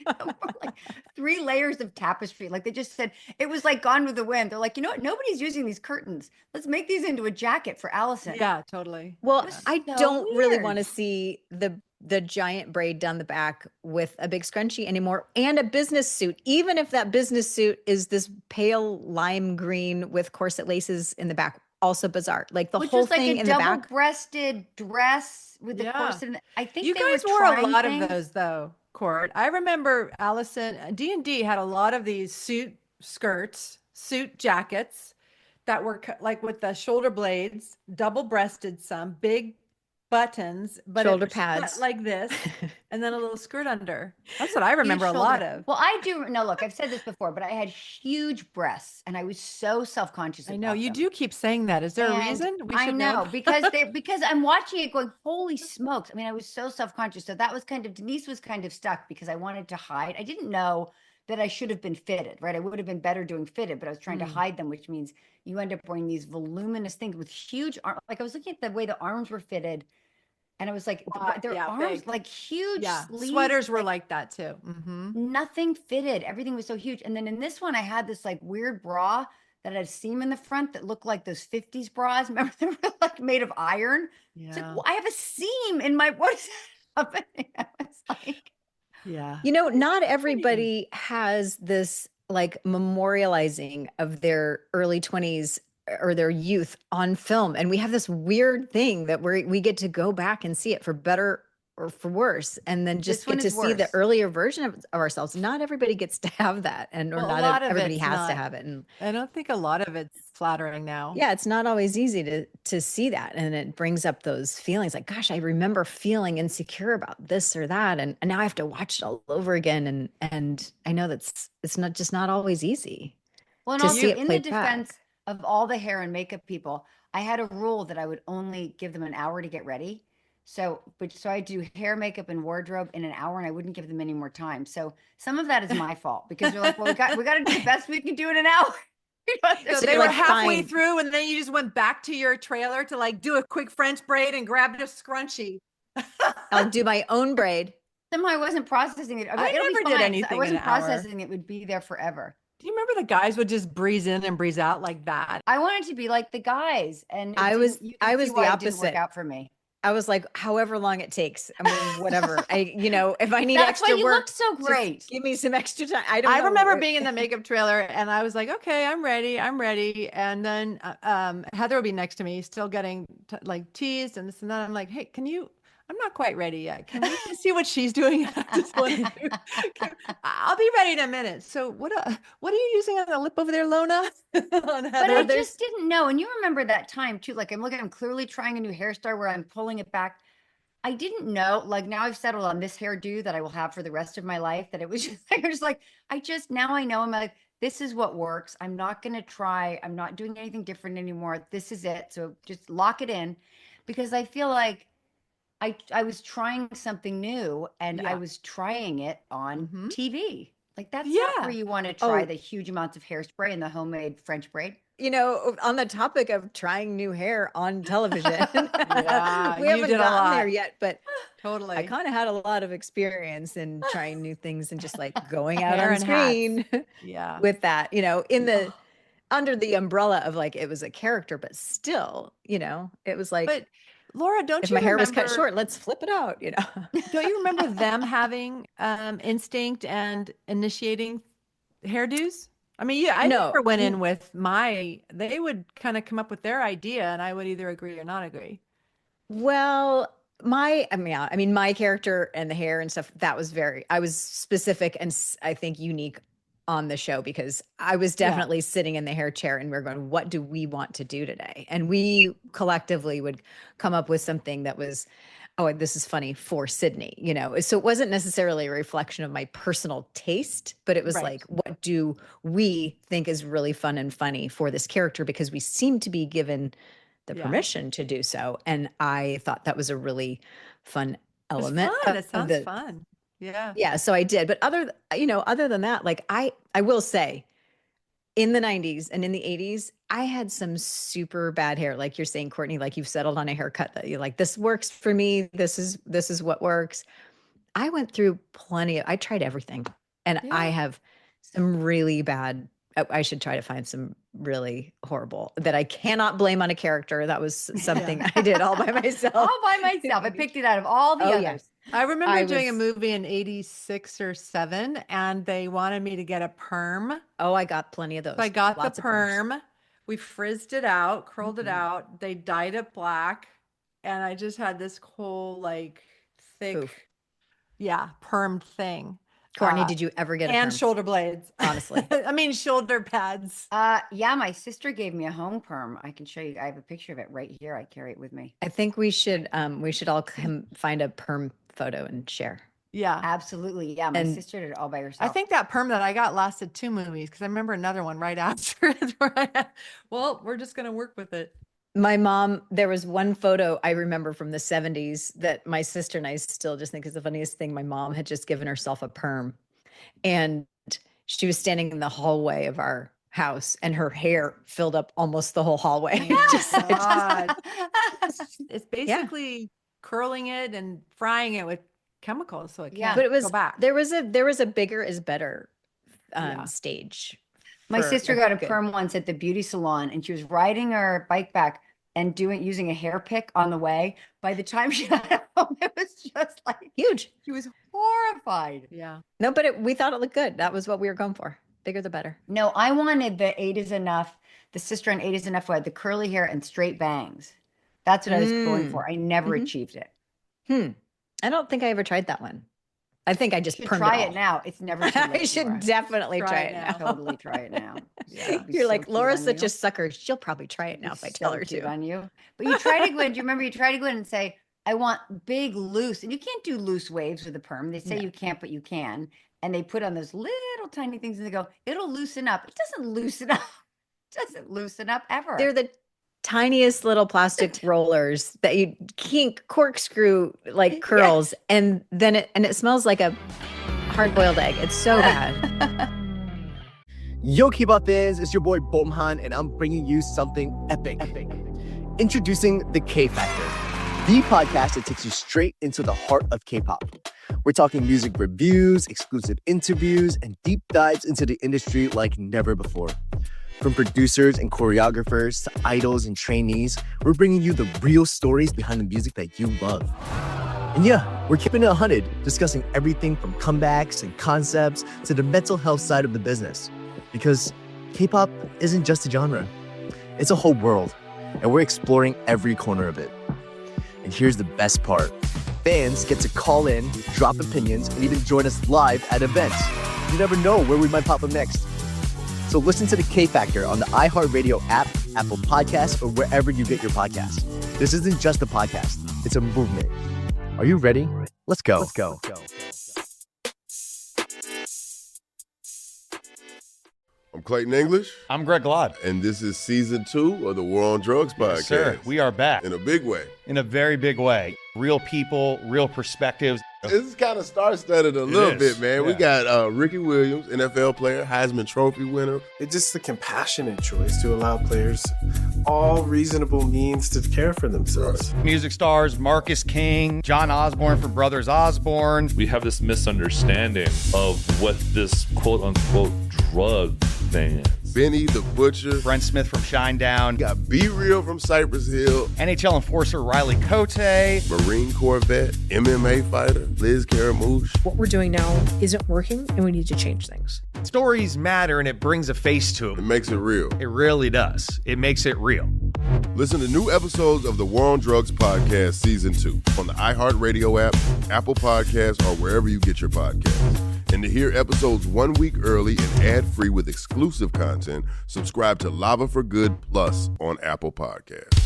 Like 3 layers of tapestry. Like they just said, it was like Gone with the Wind. They're like, you know what? Nobody's using these curtains. Let's make these into a jacket for Allison. Yeah, totally. Well, I don't really want to see the giant braid down the back with a big scrunchie anymore, and a business suit, even if that business suit is this pale lime green with corset laces in the back. Also bizarre. Like the whole thing in the back. Double-breasted dress with the corset. I think you guys wore a lot of those though, Court. I remember Allison, D&D had a lot of these suit jackets that were like with the shoulder blades, double-breasted, some big buttons, but shoulder pads like this, and then a little skirt under. That's what I remember a lot of. Well, I do. No, look, I've said this before, but I had huge breasts, and I was so self-conscious. I know you do keep saying that. Is there a reason? I know because I'm watching it going, holy smokes! I mean, I was so self-conscious. So that was Denise was kind of stuck because I wanted to hide. I didn't know that I should have been fitted, right? I would have been better doing fitted, but I was trying to hide them, which means you end up wearing these voluminous things with huge arms. Like I was looking at the way the arms were fitted. And it was like their yeah, arms, big. like huge Yeah, sleeves. sweaters were like that too. Mm-hmm. Nothing fitted. Everything was so huge. And then in this one, I had this like weird bra that had a seam in the front that looked like those 50s bras. Remember, they were like made of iron. It's like, Yeah. well, I have a seam in my, what is happening? I was like, Yeah. You know, not everybody has this like memorializing of their early 20s or their youth on film. And we have this weird thing that we get to go back and see it for better or for worse, and then just This one get to is see the worse. earlier version of ourselves. Not everybody gets to have that, and or Well, a not lot of everybody it's has to not. have it. And I don't think a lot of it's flattering now. yeah, it's not always easy to see that, and it brings up those feelings like, gosh, I remember feeling insecure about this or that, and now I have to watch it all over again, and I know it's not always easy well, and to also see it in the played defense back. of all the hair and makeup people, I had a rule that I would only give them an hour to get ready. So I do hair, makeup, and wardrobe in an hour, and I wouldn't give them any more time. So some of that is my fault because they're like, well, we got to do the best we can do in an hour. So they were halfway through, and then you just went back to your trailer to like do a quick French braid and grab a scrunchie. I'll do my own braid. Somehow I wasn't processing it. I It'll be never did fine, 'cause anything I in wasn't an hour. processing it would be there forever. Do you remember the guys would just breeze in and breeze out like that? I wanted to be like the guys, and I was the the It didn't work opposite. out for me. I was like, however long it takes. I mean, whatever. If I need That's why extra you work, looked so just great. give me some extra time. I don't I know. remember being in the makeup trailer and I was like, okay, I'm ready. And then Heather would be next to me, still getting like teased and this and that. I'm like, hey, I'm not quite ready yet. Can we just see what she's doing? I'll be ready in a minute. So what are you using on the lip over there, Lona? But I just didn't know. And you remember that time too. Like I'm clearly trying a new hairstyle where I'm pulling it back. I didn't know, like now I've settled on this hairdo that I will have for the rest of my life, that it was just like, now I know, I'm like, this is what works. I'm not going to try. I'm not doing anything different anymore. This is it. So just lock it in, because I feel like I was trying something new, and I was trying it on TV. Like that's not where you want to try the huge amounts of hairspray and the homemade French braid. On the topic of trying new hair on television, Yeah, we you haven't did a gotten lot. there yet, but Totally. I kind of had a lot of experience in trying new things and just like going out Hair on and screen Yeah. with that, under the umbrella of like, it was a character, but still, it was like, But Laura, don't if you my hair was cut remember- short, let's flip it out, Don't you remember them having instinct and initiating hairdos? I mean, I never went in with they would kind of come up with their idea and I would either agree or not agree. Well, my character and the hair and stuff, I was specific and I think unique on the show, because I was definitely sitting in the hair chair and we we're going, what do we want to do today? And we collectively would come up with something that was, oh, this is funny for Sydney, So it wasn't necessarily a reflection of my personal taste, but it was like, what do we think is really fun and funny for this character? Because we seem to be given the permission to do so. And I thought that was a really fun element. It sounds fun. Yeah. Yeah. So I did. But other than that, like I will say, in the 90s and in the 80s, I had some super bad hair. Like you're saying, Courtney, like you've settled on a haircut that you're like, this works for me. This is what works. I went through I tried everything. And I have some really bad, I should try to find some really horrible that I cannot blame on a character. That was something I did all by myself. All by myself. I picked it out of all the others. Yeah. I remember doing a movie in 86 or 7 and they wanted me to get a perm. Oh, I got plenty of those. So I got Lots the of perms. perm. We frizzed it out, curled it out. They dyed it black. And I just had this whole like thick, permed thing. Courtney, did you ever get a and perm? Shoulder blades? Honestly. I mean, shoulder pads. Yeah, my sister gave me a home perm. I can show you. I have a picture of it right here. I carry it with me. I think we should all find a perm photo and share. Yeah, absolutely. Yeah, my sister did it all by herself. I think that perm that I got lasted 2 movies because I remember another one right after it. Well, we're just going to work with it. My mom, there was one photo I remember from the 70s that my sister and I still just think is the funniest thing. My mom had just given herself a perm and she was standing in the hallway of our house and her hair filled up almost the whole hallway. Oh, it's basically curling it and frying it with chemicals so it can't but it was go back. there was a bigger is better stage. My for sister a got a good- perm once at the beauty salon, and she was riding her bike back and using a hair pick on the way. By the time she got home, it was just like huge. She was horrified. Yeah. No, but we thought it looked good. That was what we were going for. Bigger the better. No, I wanted the 8 is enough. The sister on 8 is enough who had the curly hair and straight bangs. That's what I was going for. I never achieved it. I don't think I ever tried that one. I think I just You should permed try it it now. It's never too late. I should definitely try it now. Totally try it now. Yeah, it'd be You're so like, cute Laura's on such you. a sucker. She'll probably try it now if I tell her cute to. on you. But you try to go in. Do you remember you try to go in and say, I want big, loose, and you can't do loose waves with a perm. They say you can't, but you can. And they put on those little tiny things and they go, it'll loosen up. It doesn't loosen up. It doesn't loosen up ever. They're the tiniest little plastic rollers that you kink corkscrew like curls, and then it smells like a hard-boiled egg. It's so bad. Yo, K-pop fans, it's your boy Bomhan, and I'm bringing you something epic. Introducing the K Factor, the podcast that takes you straight into the heart of K-pop. We're talking music reviews, exclusive interviews, and deep dives into the industry like never before. From producers and choreographers to idols and trainees, we're bringing you the real stories behind the music that you love. And yeah, we're keeping it 100, discussing everything from comebacks and concepts to the mental health side of the business. Because K-pop isn't just a genre, it's a whole world, and we're exploring every corner of it. And here's the best part. Fans get to call in, drop opinions, and even join us live at events. You never know where we might pop up next. So listen to the K Factor on the iHeartRadio app, Apple Podcasts, or wherever you get your podcasts. This isn't just a podcast, it's a movement. Are you ready? Let's go. Let's go. I'm Clayton English. I'm Greg Lott. And this is season 2 of the War on Drugs podcast. Yes, sir. We are back. In a big way. In a very big way. Real people, real perspectives. This is kind of star-studded a little bit, man. Yeah. We got Ricky Williams, NFL player, Heisman Trophy winner. It's just the compassionate choice to allow players all reasonable means to care for themselves. Music stars, Marcus King, John Osborne for Brothers Osborne. We have this misunderstanding of what this quote-unquote drug thing is. Benny the Butcher. Brent Smith from Shinedown. Got Be Real from Cypress Hill. NHL enforcer Riley Cote. Marine Corps vet, MMA fighter, Liz Caramouche. What we're doing now isn't working, and we need to change things. Stories matter, and it brings a face to It them. makes it real. It really does. It makes it real. Listen to new episodes of the War on Drugs podcast season 2 on the iHeartRadio app, Apple Podcasts, or wherever you get your podcasts. And to hear episodes 1 week early and ad-free with exclusive content, subscribe to Lava for Good Plus on Apple Podcasts.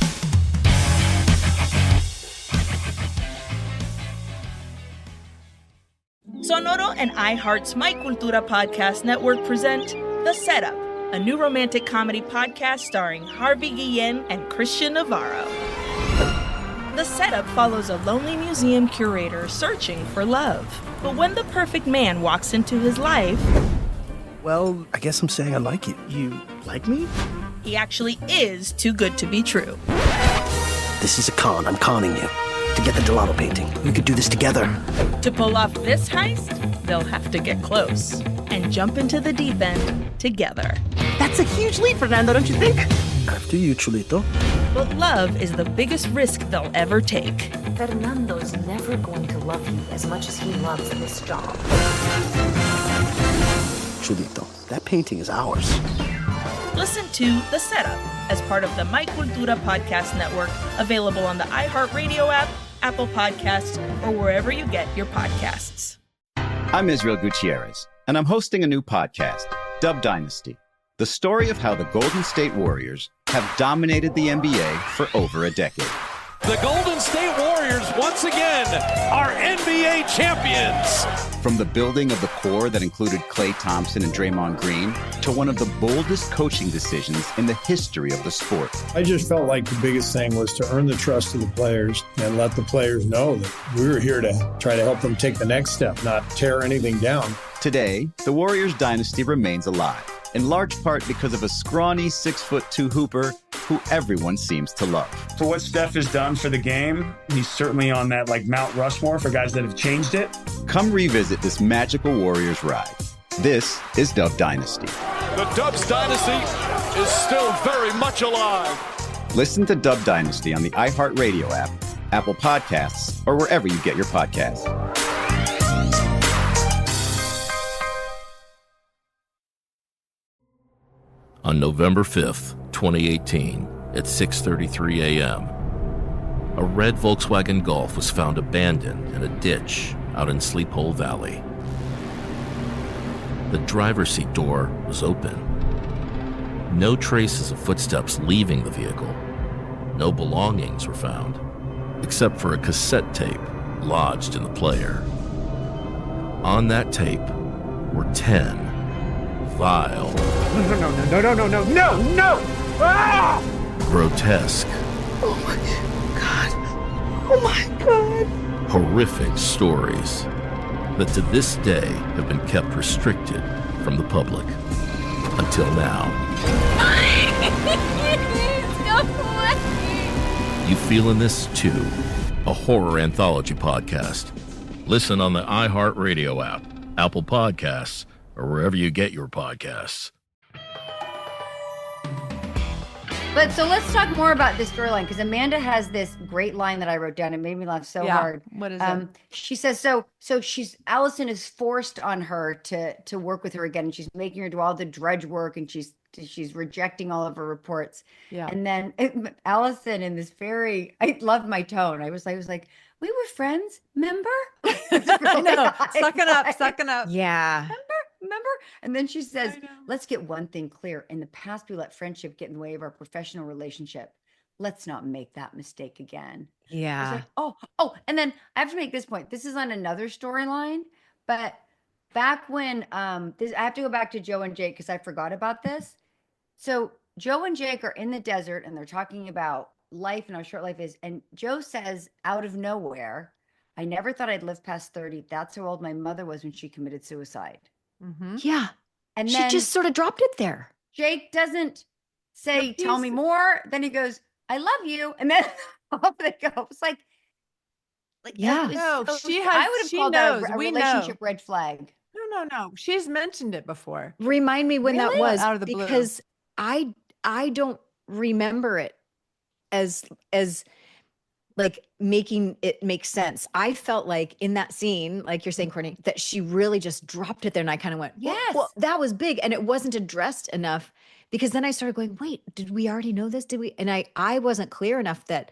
Sonoro and iHeart's My Cultura podcast network present The Setup, a new romantic comedy podcast starring Harvey Guillen and Christian Navarro. The Setup follows a lonely museum curator searching for love. But when the perfect man walks into his life, Well, I guess I'm saying I like you. You like me? he actually is too good to be true. This is a con. I'm conning you. To get the gelato painting. We could do this together. To pull off this heist, they'll have to get close and jump into the deep end together. That's a huge leap, Fernando, don't you think? After you, Chulito. But love is the biggest risk they'll ever take. Fernando's never going to love you as much as he loves this job. Chulito, that painting is ours. Listen to The Setup as part of the My Cultura podcast network, available on the iHeartRadio app, Apple Podcasts, or wherever you get your podcasts. I'm Israel Gutierrez, and I'm hosting a new podcast, Dub Dynasty, the story of how the Golden State Warriors have dominated the NBA for over a decade. The Golden State Warriors, once again, are NBA champions. From the building of the core that included Klay Thompson and Draymond Green to one of the boldest coaching decisions in the history of the sport. I just felt like the biggest thing was to earn the trust of the players and let the players know that we were here to try to help them take the next step, not tear anything down. Today, the Warriors dynasty remains alive, in large part because of a scrawny 6'2" hooper who everyone seems to love. For what Steph has done for the game, he's certainly on that like Mount Rushmore for guys that have changed it. Come revisit this magical Warriors ride. This is Dub Dynasty. The Dubs dynasty is still very much alive. Listen to Dub Dynasty on the iHeartRadio app, Apple Podcasts, or wherever you get your podcasts. On November 5th, 2018, at 6:33 a.m., a red Volkswagen Golf was found abandoned in a ditch out in Sleep Hole Valley. The driver's seat door was open. No traces of footsteps leaving the vehicle. No belongings were found, except for a cassette tape lodged in the player. On that tape were 10 vile, No! Ah! grotesque, Oh my God. horrific stories that to this day have been kept restricted from the public until now. You feeling this too? A horror anthology podcast. Listen on the iHeartRadio app, Apple Podcasts, or wherever you get your podcasts. But so let's talk more about this storyline, because Amanda has this great line that I wrote down. It made me laugh so hard. What is it? She says, so Allison is forced on her to work with her again, and she's making her do all the drudge work, and she's rejecting all of her reports. Yeah. And then Allison, in this I loved my tone. I was like, we were friends, remember? I know. Sucking up. Yeah. Remember? And then she says, let's get one thing clear. In the past, we let friendship get in the way of our professional relationship. Let's not make that mistake again. I was Yeah. like, oh, and then I have to make this point. This is on another storyline, but back when I have to go back to Joe and Jake because I forgot about this. So Joe and Jake are in the desert and they're talking about life and how short life is. And Joe says, out of nowhere, I never thought I'd live past 30. That's how old my mother was when she committed suicide. Mm-hmm. Yeah. And She then just sort of dropped it there. Jake doesn't say, tell me more. Then he goes, I love you. And then off they go. It's like Yeah. No, she I has. would have She called knows. that a We know. relationship red flag. No. She's mentioned it before. Remind me when that Really? was, Out of the blue. because I don't remember it as like making it make sense. I felt like in that scene, like you're saying, Courtney, that she really just dropped it there, and I kind of went, Yes. well, that was big, and it wasn't addressed enough, because then I started going, wait, did we already know this? Did we? And I wasn't clear enough that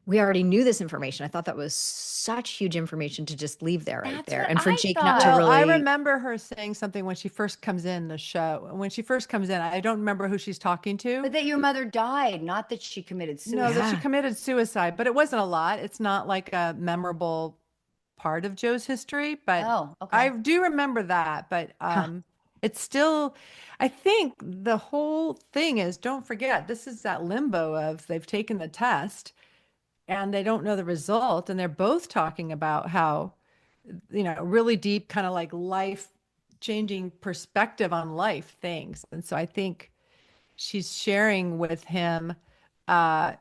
we already knew this information. I thought that was such huge information to just leave there right That's there, what and for I Jake thought. not to Well, really. I remember her saying something when she first comes in the show. When she first comes in, I don't remember who she's talking to. But that your mother died, not that she committed suicide. No, that she Yeah. committed suicide, but it wasn't a lot. It's not like a memorable part of Joe's history, but Oh, okay. I do remember that. But it's still, I think the whole thing is, don't forget, this is that limbo of they've taken the test and they don't know the result. And they're both talking about how, really deep kind of like life changing perspective on life things. And so I think she's sharing with him, because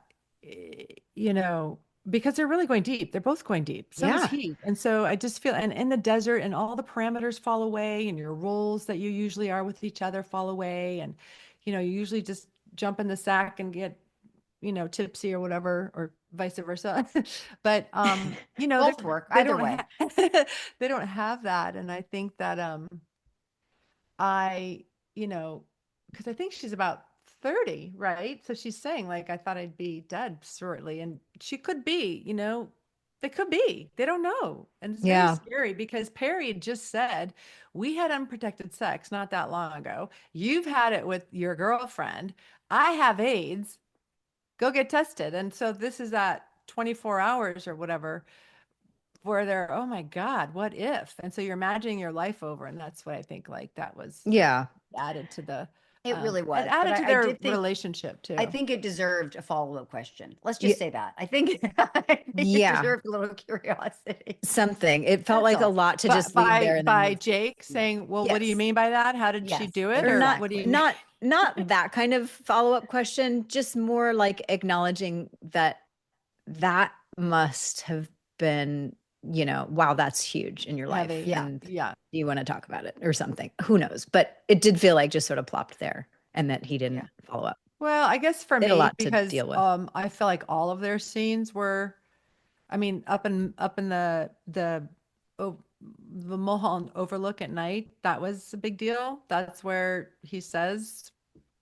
they're really going deep. They're both going deep. So is Yeah. he. And so I just feel, and in the desert, and all the parameters fall away, and your roles that you usually are with each other fall away. And, you usually just jump in the sack and get, tipsy or whatever, or vice versa. But, Both work, they either don't way. they don't have that. And I think that, because I think she's about 30, right? So she's saying, like, I thought I'd be dead shortly. And she could be, they could be. They don't know. And it's Yeah. very scary, because Perry just said, we had unprotected sex not that long ago. You've had it with your girlfriend. I have AIDS. Go get tested. And so this is at 24 hours or whatever, where they're, oh my God, what if? And so you're imagining your life over. And that's what I think, like, that was Yeah. added to the It really was. It added but to I their did think- relationship too. I think it deserved a follow-up question. Let's just say that. I think it deserved a little curiosity. Something. It felt like a lot to just leave there. And by then Jake saying, well, what do you mean by that? How did she do it? Or Or not, what do you not that kind of follow-up question, just more like acknowledging that must have been, wow, that's huge in your life. Heavy. And Yeah. do you want to talk about it or something? Who knows? But it did feel like just sort of plopped there and that he didn't follow up. Well, I guess for They had me, a lot to because deal with. I feel like all of their scenes were, I mean, up in the Mulholland Overlook at night, that was a big deal. That's where he says,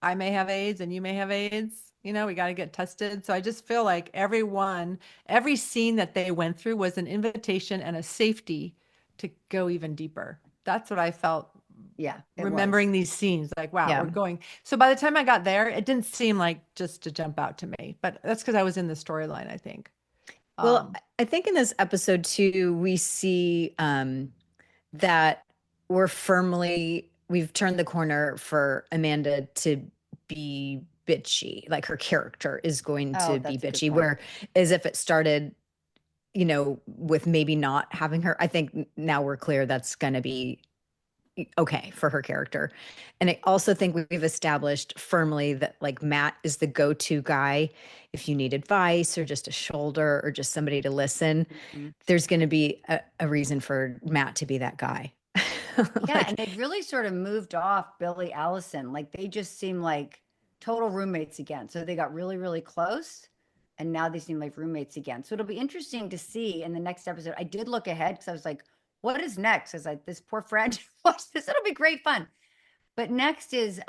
I may have AIDS and you may have AIDS. We got to get tested. So I just feel like every scene that they went through was an invitation and a safety to go even deeper. That's what I felt. Yeah. Remembering these scenes, like, wow, Yeah. we're going. So by the time I got there, it didn't seem like just to jump out to me, but that's because I was in the storyline, I think. Well, I think in this episode too, we see that we've turned the corner for Amanda to be bitchy. Like her character is going to be bitchy, where as if it started, with maybe not having her. I think now we're clear that's going to be okay for her character. And I also think we've established firmly that like Matt is the go-to guy. If you need advice or just a shoulder or just somebody to listen, there's going to be a reason for Matt to be that guy. Yeah. And they've really sort of moved off Billy Allison. Like they just seem like total roommates again. So they got really, really close. And now they seem like roommates again. So it'll be interesting to see in the next episode. I did look ahead because I was like, what is next? I was like, this poor friend, watch this. It'll be great fun. But next is,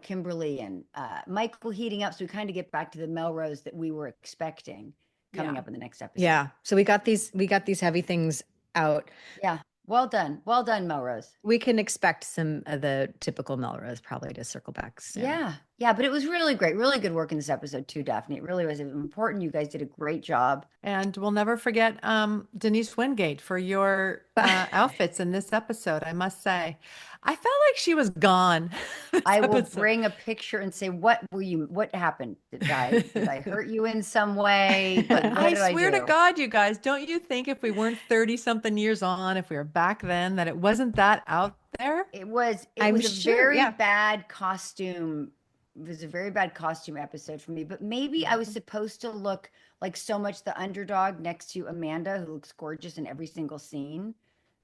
Kimberly and Michael heating up. So we kind of get back to the Melrose that we were expecting coming up in the next episode. Yeah. So we got these heavy things out. Yeah. Well done. Well done, Melrose. We can expect some of the typical Melrose probably to circle back soon. Yeah. Yeah. But it was really great. Really good work in this episode too, Daphne. It really was important. You guys did a great job. And we'll never forget Denise Wingate for your outfits in this episode, I must say. I felt like she was gone. I will bring a picture and say, what happened? Did I hurt you in some way? What I swear do? to God, you guys, don't you think if we weren't 30 something years on, if we were back then, that it wasn't that out there? It was I'm a sure, very yeah. bad costume. It was a very bad costume episode for me, but maybe I was supposed to look like so much the underdog next to Amanda, who looks gorgeous in every single scene.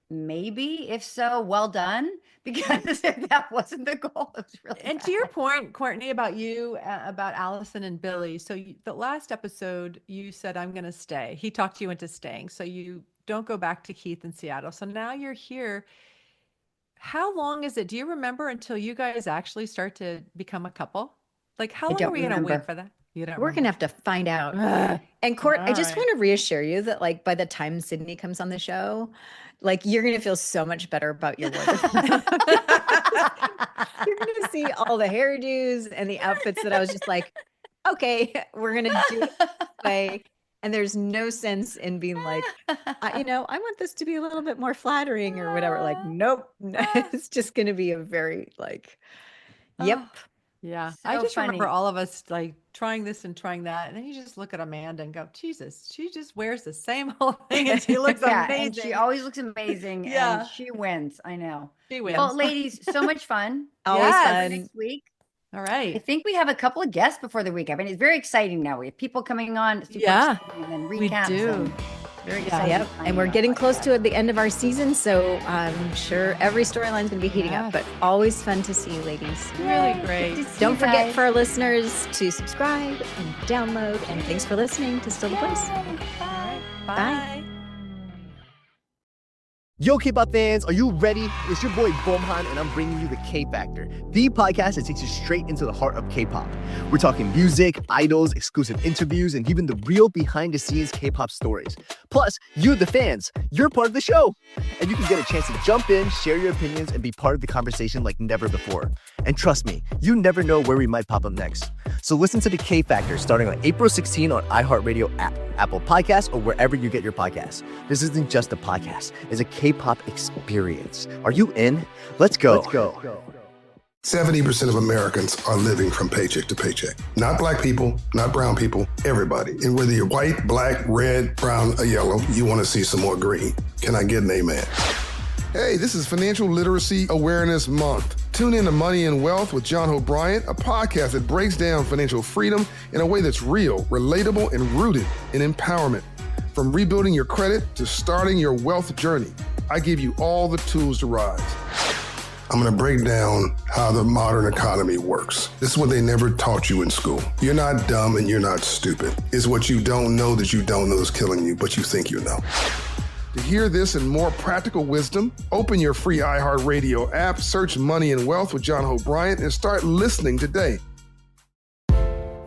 Maybe, if so, well done, because if that wasn't the goal, it was really And bad. to your point, Courtney, about you, about Allison and Billy. So the last episode, you said, I'm going to stay. He talked you into staying. So you don't go back to Keith in Seattle. So now you're here. How long is it? Do you remember until you guys actually start to become a couple? Like, how long are we going to wait for that? You don't We're going to have to find out. And Court, I just want to reassure you that like by the time Sydney comes on the show, like you're going to feel so much better about your wardrobe. You're going to see all the hairdos and the outfits that I was just like, okay, we're going to do it this way. And there's no sense in being like, I want this to be a little bit more flattering or whatever. Like, nope. It's just going to be a very like, yep. Yeah. So I just remember funny. all of us like trying this and trying that. And then you just look at Amanda and go, Jesus, she just wears the same whole thing and she looks amazing. And she always looks amazing. Yeah. And she wins. I know. She wins. Well, ladies, so much fun. Always fun. Next week. All I right. think we have a couple of guests before the week. I mean, it's very exciting now. We have people coming on. Super Yeah, exciting, and then we recaps. do. And very exciting. Yep. And we're getting close to the end of our season. So I'm sure every storyline is going to be heating up, but always fun to see you ladies. Really great. Don't forget for our listeners to subscribe and download. And thanks for listening to Still the Place. Bye. Yo, K-pop fans, are you ready? It's your boy Bomhan, and I'm bringing you the K-Factor, the podcast that takes you straight into the heart of K-pop. We're talking music, idols, exclusive interviews, and even the real behind-the-scenes K-pop stories. Plus, you, the fans, you're part of the show. And you can get a chance to jump in, share your opinions, and be part of the conversation like never before. And trust me, you never know where we might pop up next. So listen to the K-Factor starting on April 16 on iHeartRadio app, Apple Podcasts, or wherever you get your podcasts. This isn't just a podcast. It's a K-pop experience. Are you in? Let's go. 70% of Americans are living from paycheck to paycheck. Not black people, not brown people, everybody. And whether you're white, black, red, brown, or yellow, you want to see some more green. Can I get an amen? Hey, this is Financial Literacy Awareness Month. Tune in to Money and Wealth with John Hope Bryant, a podcast that breaks down financial freedom in a way that's real, relatable, and rooted in empowerment. From rebuilding your credit to starting your wealth journey, I give you all the tools to rise. I'm going to break down how the modern economy works. This is what they never taught you in school. You're not dumb and you're not stupid. It's what you don't know that you don't know is killing you, but you think you know. To hear this and more practical wisdom, open your free iHeartRadio app, search Money and Wealth with John Hope Bryant, and start listening today.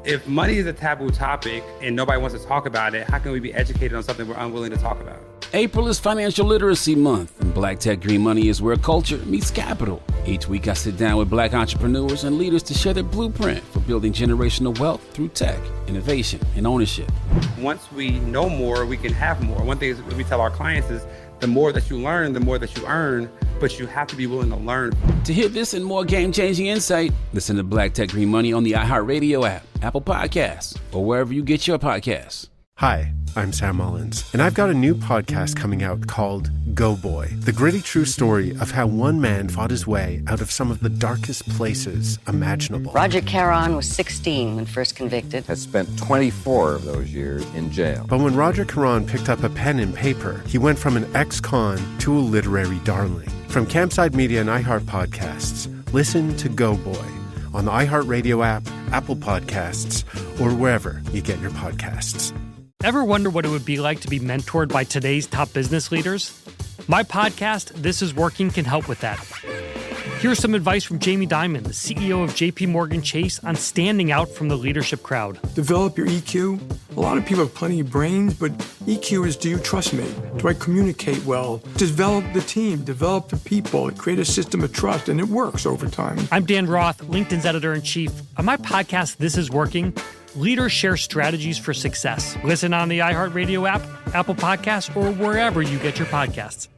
If money is a taboo topic and nobody wants to talk about it, how can we be educated on something we're unwilling to talk about? April is Financial Literacy Month, and Black Tech Green Money is where culture meets capital. Each week I sit down with Black entrepreneurs and leaders to share their blueprint for building generational wealth through tech, innovation, and ownership. Once we know more, we can have more. One thing we tell our clients is the more that you learn, the more that you earn, but you have to be willing to learn. To hear this and more game-changing insight, listen to Black Tech Green Money on the iHeartRadio app, Apple Podcasts, or wherever you get your podcasts. Hi, I'm Sam Mullins, and I've got a new podcast coming out called Go Boy, the gritty true story of how one man fought his way out of some of the darkest places imaginable. Roger Caron was 16 when first convicted. Has spent 24 of those years in jail. But when Roger Caron picked up a pen and paper, he went from an ex-con to a literary darling. From Campside Media and iHeart Podcasts, listen to Go Boy on the iHeartRadio app, Apple Podcasts, or wherever you get your podcasts. Ever wonder what it would be like to be mentored by today's top business leaders? My podcast, This Is Working, can help with that. Here's some advice from Jamie Dimon, the CEO of JP Morgan Chase, on standing out from the leadership crowd. Develop your EQ. A lot of people have plenty of brains, but EQ is, do you trust me? Do I communicate well? Develop the team, develop the people, create a system of trust, and it works over time. I'm Dan Roth, LinkedIn's editor-in-chief. On my podcast, This Is Working, leaders share strategies for success. Listen on the iHeartRadio app, Apple Podcasts, or wherever you get your podcasts.